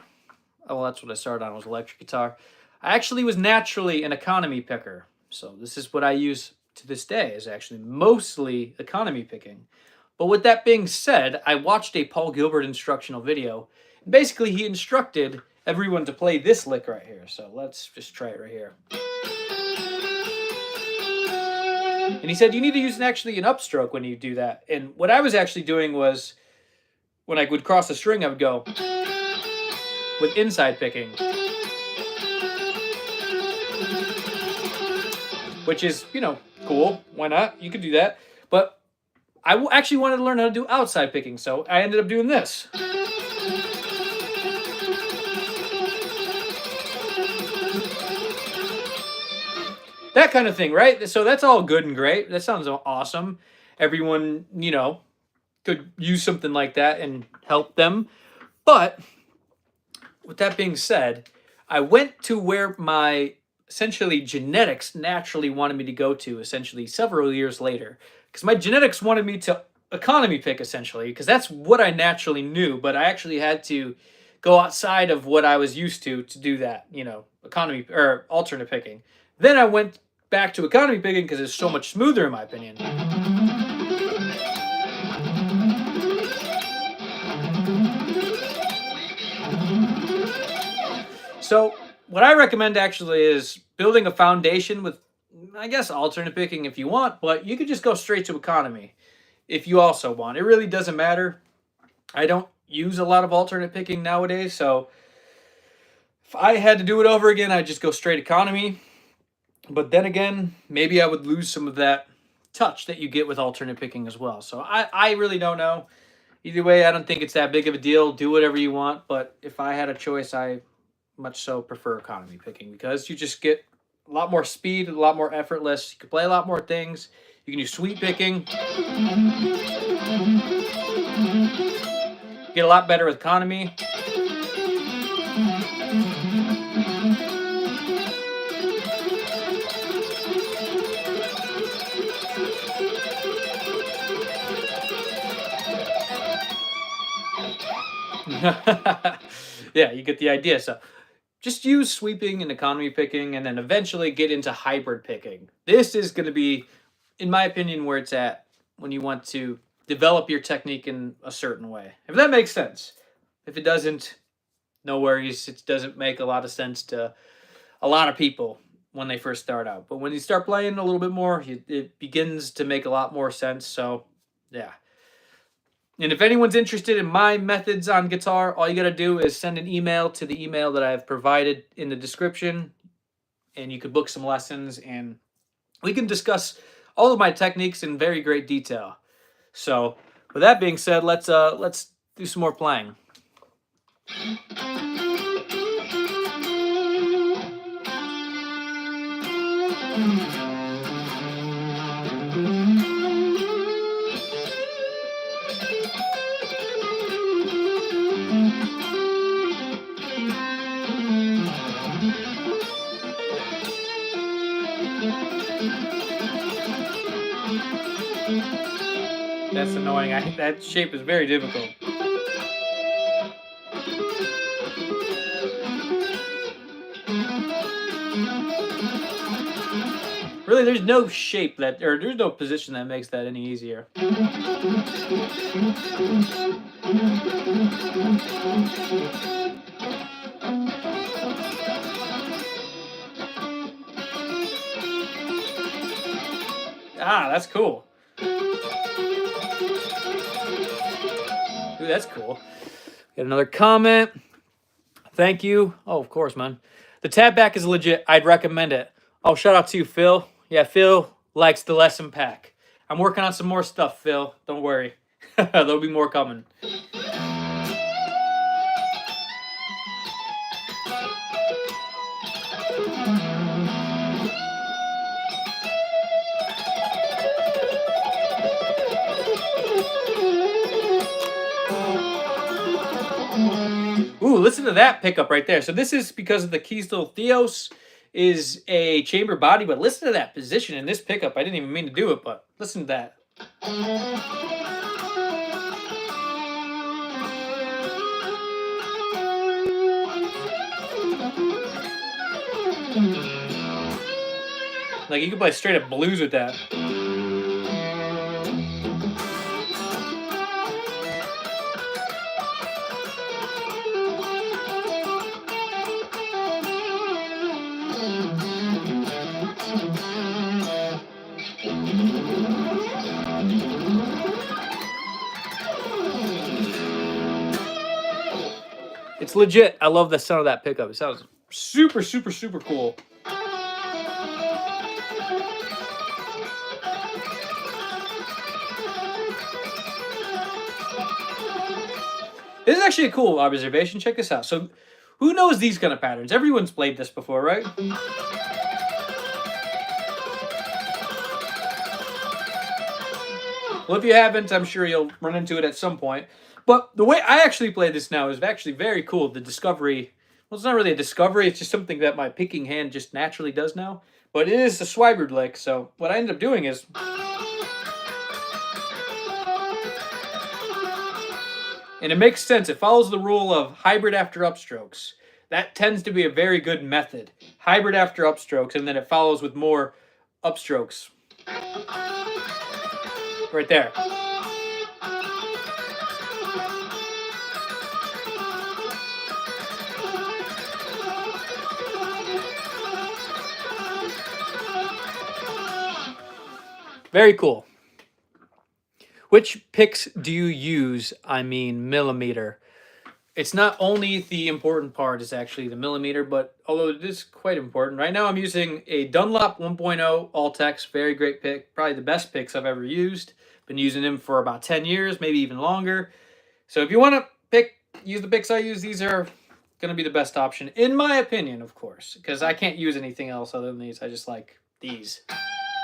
oh, well, that's what I started on, was electric guitar. I actually was naturally an economy picker. So this is what I use to this day, is actually mostly economy picking. But with that being said, I watched a Paul Gilbert instructional video. Basically, he instructed everyone to play this lick right here. So let's just try it right here. And he said you need to use actually an upstroke when you do that. And what I was actually doing was, when I would cross the string, I would go with inside picking, which is, you know, cool. Why not? You could do that. But I actually wanted to learn how to do outside picking, so I ended up doing this. That kind of thing, right? So that's all good and great. That sounds awesome. Everyone, you know, could use something like that and help them. But with that being said, I went to where my essentially genetics naturally wanted me to go to, essentially several years later, because my genetics wanted me to economy pick, essentially, because that's what I naturally knew. But I actually had to go outside of what I was used to do that, you know, economy or alternate picking. Then I went back to economy picking because it's so much smoother in my opinion. So what I recommend actually is building a foundation with, I guess, alternate picking if you want, but you could just go straight to economy if you also want. It really doesn't matter. I don't use a lot of alternate picking nowadays, so if I had to do it over again, I'd just go straight economy. But then again, maybe I would lose some of that touch that you get with alternate picking as well. So I really don't know. Either way, I don't think it's that big of a deal. Do whatever you want. But if I had a choice, I much so prefer economy picking because you just get a lot more speed, a lot more effortless. You can play a lot more things. You can do sweep picking. Get a lot better with economy. Yeah, you get the idea. So just use sweeping and economy picking and then eventually get into hybrid picking. This is going to be, in my opinion, where it's at when you want to develop your technique in a certain way. If that makes sense. If it doesn't, no worries. It doesn't make a lot of sense to a lot of people when they first start out. But when you start playing a little bit more, it begins to make a lot more sense. So, yeah. And if anyone's interested in my methods on guitar, all you got to do is send an email to the email that I've provided in the description, and you could book some lessons, and we can discuss all of my techniques in very great detail. So, with that being said, let's do some more playing. That's annoying. That shape is very difficult. Really, there's no shape that, or there's no position that makes that any easier. Ah, that's cool. Ooh, that's cool. Got another comment. Thank you. Oh, of course, man. The tab back is legit. I'd recommend it. Oh, shout out to you, Phil. Yeah, Phil likes the lesson pack. I'm working on some more stuff, Phil. Don't worry. There'll be more coming. Ooh, listen to that pickup right there. So this is because of the Keysdale Theos is a chamber body, but listen to that position in this pickup. I didn't even mean to do it, but listen to that. Like you can play straight up blues with that. It's legit. I love the sound of that pickup. It sounds super, super, super cool. This is actually a cool observation. Check this out. So, who knows these kind of patterns? Everyone's played this before, right? Well, if you haven't, I'm sure you'll run into it at some point. But the way I actually play this now is actually very cool. The discovery, well, it's not really a discovery. It's just something that my picking hand just naturally does now. But it is a Swiberd lick. So what I ended up doing is, and it makes sense. It follows the rule of hybrid after upstrokes. That tends to be a very good method. Hybrid after upstrokes, and then it follows with more upstrokes. Right there. Very cool. Which picks do you use? I mean, millimeter. It's not only the important part, it's actually the millimeter, but although it is quite important. Right now I'm using a Dunlop 1.0 All-Tex, very great pick, probably the best picks I've ever used. Been using them for about 10 years, maybe even longer. So if you want to use the picks I use, these are going to be the best option, in my opinion, of course, because I can't use anything else other than these. I just like these.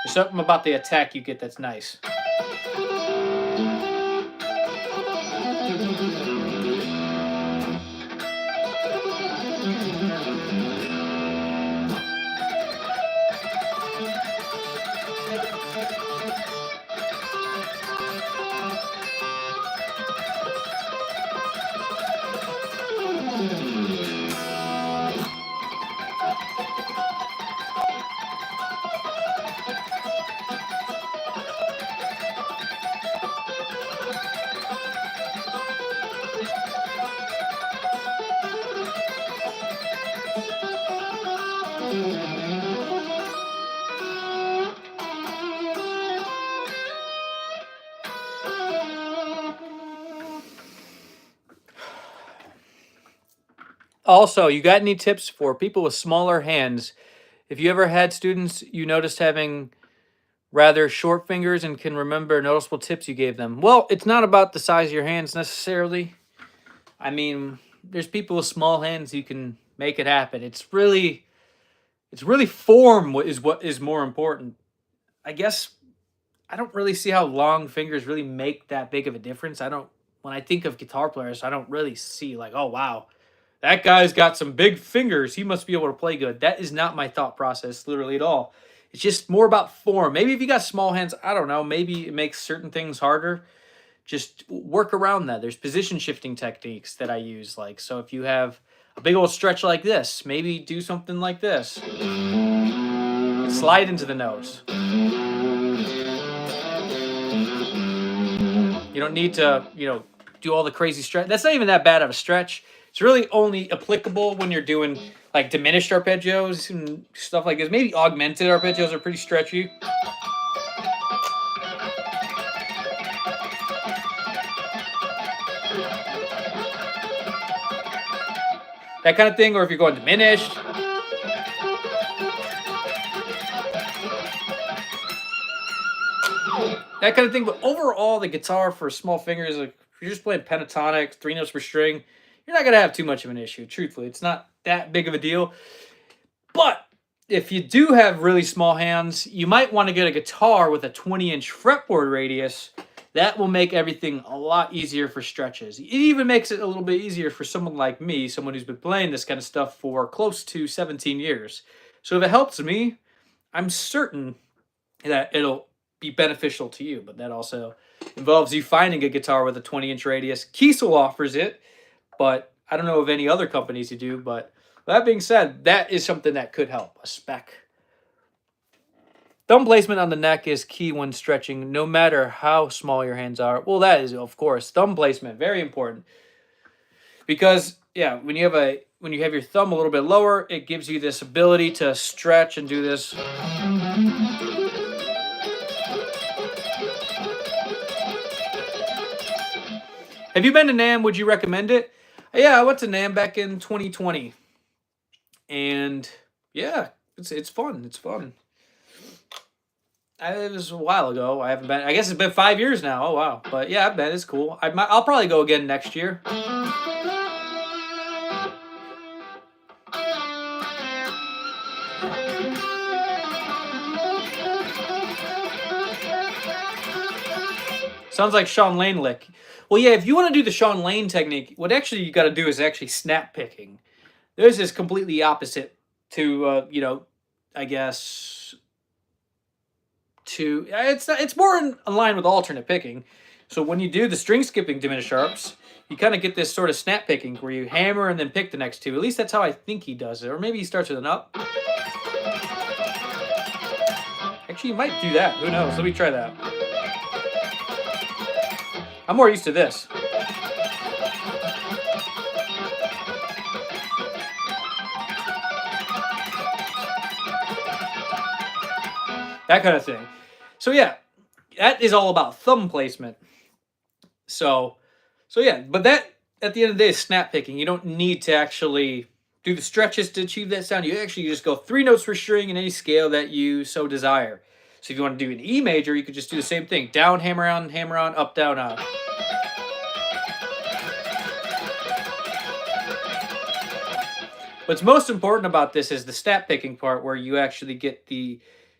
There's something about the attack you get that's nice. Also, you got any tips for people with smaller hands? If you ever had students you noticed having rather short fingers and can remember noticeable tips you gave them. Well, it's not about the size of your hands necessarily. I mean, there's people with small hands who can make it happen. It's really form what is more important. I guess I don't really see how long fingers really make that big of a difference. When I think of guitar players, I don't really see like, oh wow, that guy's got some big fingers. He must be able to play good. That is not my thought process literally at all. It's just more about form. Maybe if you got small hands, I don't know, maybe it makes certain things harder. Just work around that. There's position shifting techniques that I use. Like, so if you have a big old stretch like this, maybe do something like this. Slide into the nose. You don't need to, do all the crazy stretch. That's not even that bad of a stretch. It's really only applicable when you're doing like diminished arpeggios and stuff like this. Maybe augmented arpeggios are pretty stretchy. That kind of thing, or if you're going diminished. that kind of thing. But overall, the guitar for small fingers, like if you're just playing pentatonics, 3 notes per string, you're not gonna have too much of an issue. Truthfully, it's not that big of a deal. But if you do have really small hands, you might want to get a guitar with a 20-inch fretboard radius. That will make everything a lot easier for stretches. It even makes it a little bit easier for someone like me, someone who's been playing this kind of stuff for close to 17 years. So if it helps me, I'm certain that it'll be beneficial to you. But that also involves you finding a guitar with a 20-inch radius. Kiesel offers it, but I don't know of any other companies who do. But that being said, that is something that could help, a spec. Thumb placement on the neck is key when stretching, no matter how small your hands are. Well, that is, of course, thumb placement, very important. Because, yeah, when you have your thumb a little bit lower, it gives you this ability to stretch and do this. Have you been to NAMM? Would you recommend it? Yeah, I went to NAMM back in 2020. And, yeah, it's fun. It's fun. It was a while ago. I haven't been. I guess it's been 5 years now. Oh wow! But yeah, I've been. It's cool. I'll probably go again next year. Sounds like Shawn Lane lick. Well, yeah. If you want to do the Shawn Lane technique, what actually you got to do is actually snap picking. This is completely opposite to I guess. It's more in line with alternate picking. So when you do the string skipping diminished sharps, you kind of get this sort of snap picking where you hammer and then pick the next two. At least that's how I think he does it. Or maybe he starts with an up. Actually, you might do that. Who knows? Let me try that. I'm more used to this. That kind of thing. So yeah, that is all about thumb placement. So yeah, but that at the end of the day is snap picking. You don't need to actually do the stretches to achieve that sound. You actually just go 3 notes per string in any scale that you so desire. So if you want to do an E major, you could just do the same thing. Down, hammer on, up, down, up. What's most important about this is the snap picking part where you actually get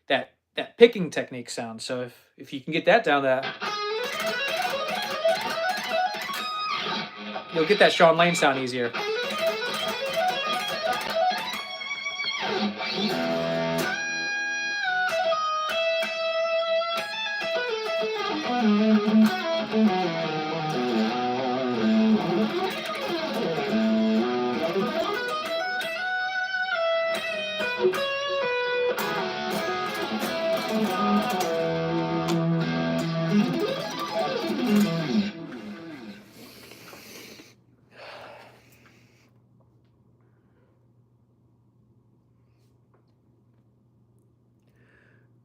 that picking technique sound. So if you can get that down, you'll get that Shawn Lane sound easier.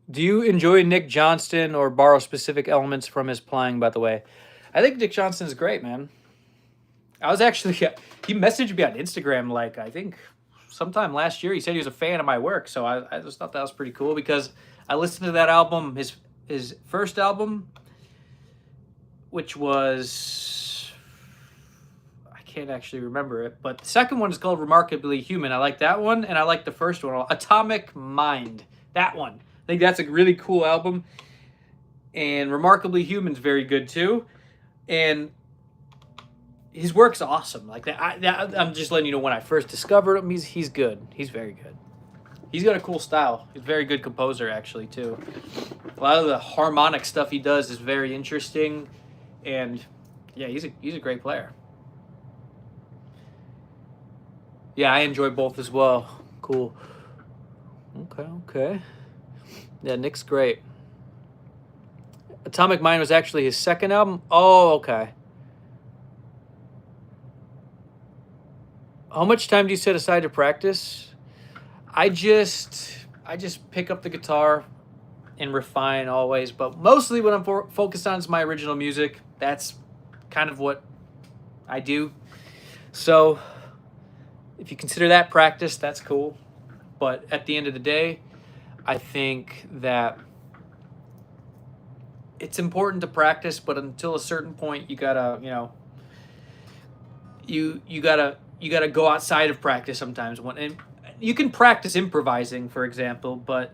Do you enjoy Nick Johnston or borrow specific elements from his playing, by the way? I think Nick Johnston is great, man. I was actually, he messaged me on Instagram, like, I think sometime last year. He said he was a fan of my work. So I just thought that was pretty cool because I listened to that album, his first album, which was, I can't actually remember it, but the second one is called Remarkably Human. I like that one, and I like the first one, Atomic Mind. That one. I think that's a really cool album. And Remarkably Human's very good too. And his work's awesome. Like that, I'm just letting you know when I first discovered him, he's good. He's very good. He's got a cool style. He's a very good composer actually too. A lot of the harmonic stuff he does is very interesting. And yeah, he's a great player. Yeah, I enjoy both as well. Cool. Okay. Yeah, Nick's great. Atomic Mind was actually his second album? Oh, okay. How much time do you set aside to practice? I just pick up the guitar and refine always, but mostly what I'm focused on is my original music. That's kind of what I do. So if you consider that practice, that's cool. But at the end of the day, I think that it's important to practice, but until a certain point, you gotta, you gotta go outside of practice sometimes. And you can practice improvising, for example, but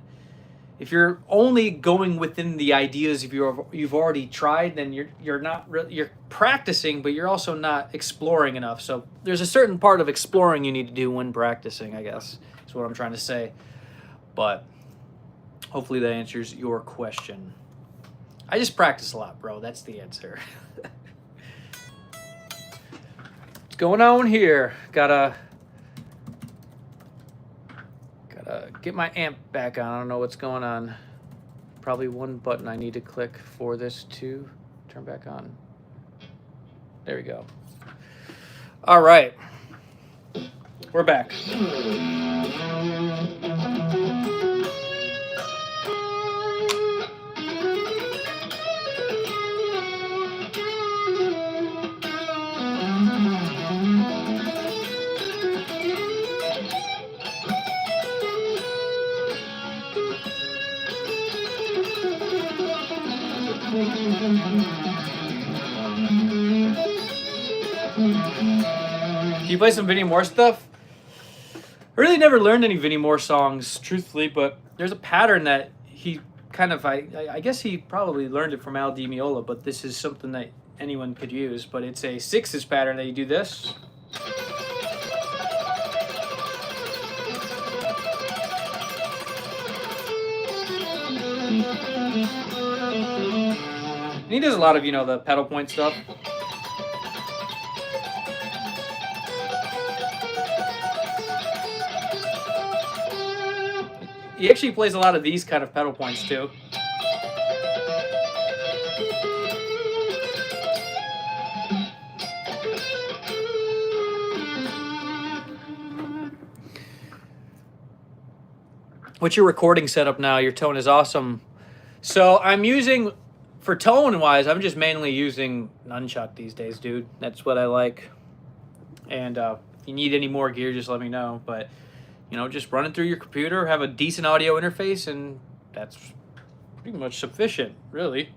if you're only going within the ideas you've already tried, then you're not really, you're practicing, but you're also not exploring enough. So there's a certain part of exploring you need to do when practicing, I guess is what I'm trying to say. But hopefully that answers your question. I just practice a lot, bro. That's the answer. What's going on here? Gotta get my amp back on. I don't know what's going on. Probably one button I need to click for this to turn back on. There we go. All right. We're back. Can you play some Vinnie Moore stuff? I really never learned any Vinnie Moore songs, truthfully, but there's a pattern that he kind of, I guess he probably learned it from Al Di Meola, but this is something that anyone could use, but it's a sixes pattern that you do this. And he does a lot of, the pedal point stuff. He actually plays a lot of these kind of pedal points too. What's your recording setup now? Your tone is awesome. So I'm using, for tone wise, I'm just mainly using nunchuck these days, dude. That's what I like. And if you need any more gear, just let me know. But just run it through your computer, have a decent audio interface, and that's pretty much sufficient, really.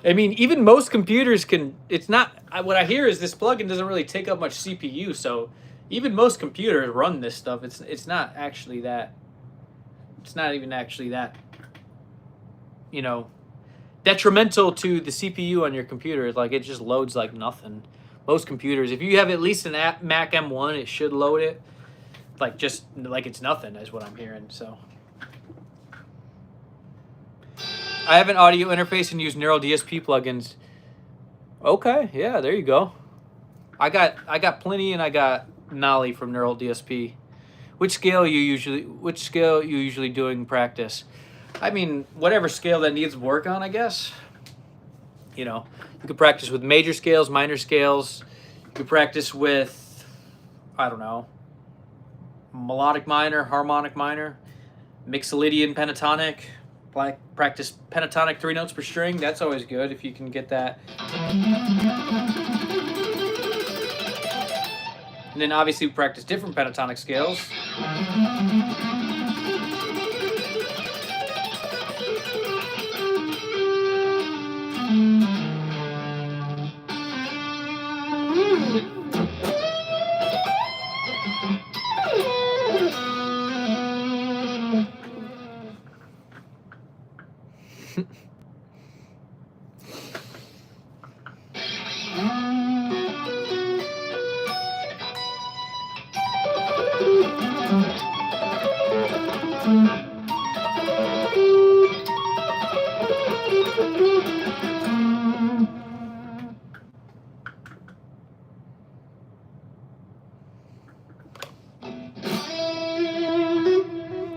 I mean, even most computers can, it's not, what I hear is this plugin doesn't really take up much CPU, so even most computers run this stuff. It's not actually that, it's not even actually that, detrimental to the CPU on your computer. Like, it just loads like nothing. Most computers, if you have at least an Mac M1, it should load it like just like it's nothing, is what I'm hearing. So I have an audio interface and use Neural DSP plugins. Okay, yeah, there you go. I got plenty, and I got Nolly from Neural DSP. Which scale you usually doing practice? I mean, whatever scale that needs work on, I guess. You could practice with major scales, minor scales. You could practice with, I don't know, melodic minor, harmonic minor, mixolydian pentatonic. Practice pentatonic 3 notes per string. That's always good if you can get that. And then obviously practice different pentatonic scales.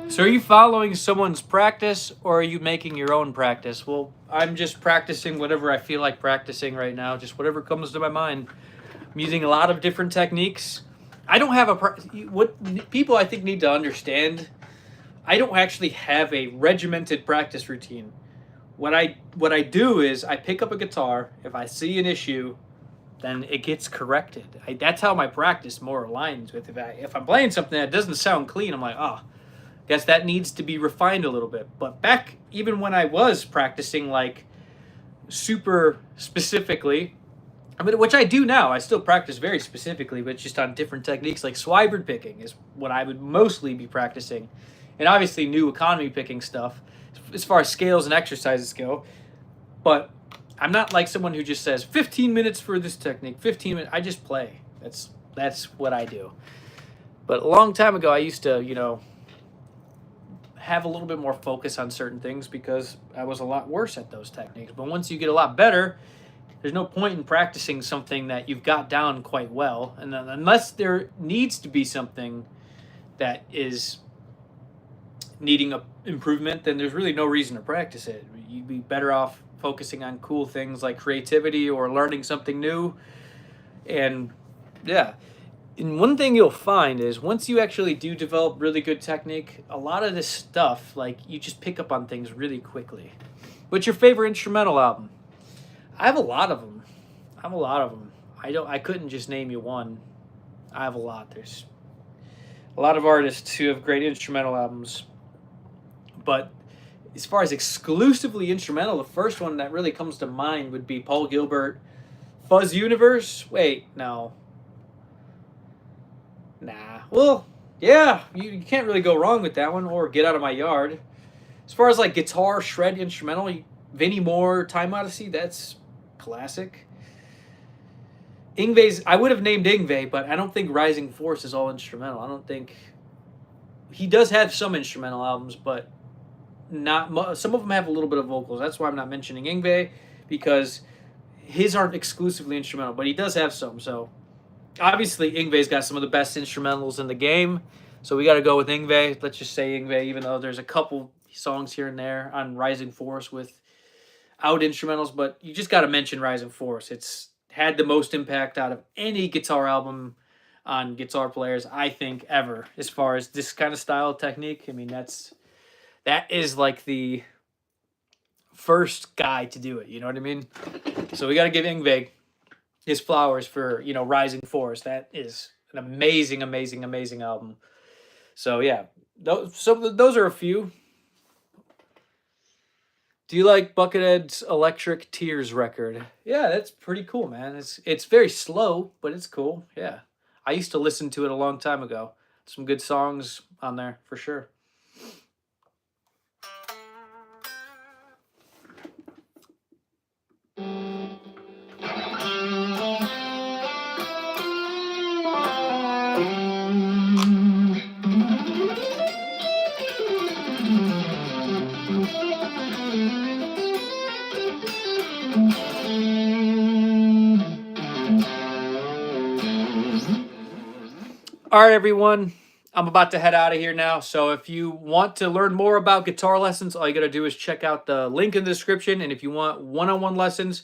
So are you following someone's practice, or are you making your own practice? Well, I'm just practicing whatever I feel like practicing right now, just whatever comes to my mind. I'm using a lot of different techniques. I don't have what people I think need to understand, I don't actually have a regimented practice routine. What I do is I pick up a guitar. If I see an issue, then it gets corrected. That's how my practice more aligns with. If I'm playing something that doesn't sound clean, I'm like, Guess that needs to be refined a little bit. But back even when I was practicing like super specifically, I mean, which I do now, I still practice very specifically, but just on different techniques. Like swiberd picking is what I would mostly be practicing, and obviously new economy picking stuff as far as scales and exercises go. But I'm not like someone who just says 15 minutes for this technique, 15 minutes. I just play. That's what I do. But a long time ago, I used to, have a little bit more focus on certain things because I was a lot worse at those techniques. But once you get a lot better, there's no point in practicing something that you've got down quite well. And then unless there needs to be something that is needing a improvement, then there's really no reason to practice it. You'd be better off focusing on cool things like creativity or learning something new. And yeah. And one thing you'll find is once you actually do develop really good technique, a lot of this stuff, like you just pick up on things really quickly. What's your favorite instrumental album? I have a lot of them. I couldn't just name you one. I have a lot. There's a lot of artists who have great instrumental albums. But as far as exclusively instrumental, the first one that really comes to mind would be Paul Gilbert, Fuzz Universe. Wait, no. Nah. Well, yeah, you can't really go wrong with that one, or Get Out of My Yard. As far as like guitar shred instrumental, Vinnie Moore, Time Odyssey, that's classic. Yngwie's, I would have named Yngwie, but I don't think Rising Force is all instrumental. I don't think he does have some instrumental albums, but not some of them have a little bit of vocals. That's why I'm not mentioning Yngwie, because his aren't exclusively instrumental, but he does have some. So obviously Yngwie's got some of the best instrumentals in the game, so we got to go with Yngwie. Let's just say Yngwie, even though there's a couple songs here and there on Rising Force without instrumentals, but you just got to mention Rising Force. It's had the most impact out of any guitar album on guitar players, I think, ever, as far as this kind of style technique. I mean, that is like the first guy to do it, you know what I mean? So we got to give Yngwie his flowers for, Rising Force. That is an amazing, amazing, amazing album. So yeah, those are a few. Do you like Buckethead's Electric Tears record? Yeah, that's pretty cool, man. It's very slow, but it's cool. Yeah. I used to listen to it a long time ago. Some good songs on there for sure. All right, everyone. I'm about to head out of here now. So if you want to learn more about guitar lessons, all you got to do is check out the link in the description. And if you want one-on-one lessons,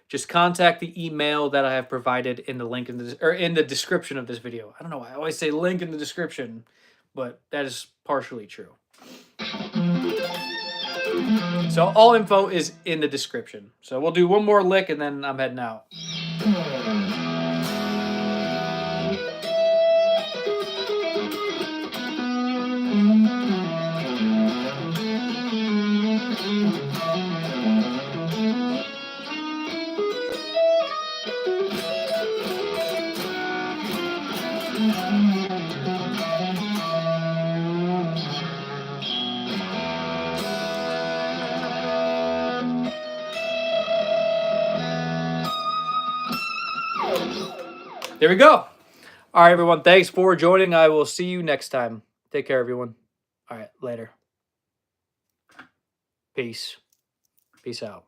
just contact the email that I have provided in the link in the description of this video. I don't know why I always say link in the description, but that is partially true. So all info is in the description. So we'll do one more lick and then I'm heading out. There we go. All right, everyone. Thanks for joining. I will see you next time. Take care, everyone. All right, later. Peace. Peace out.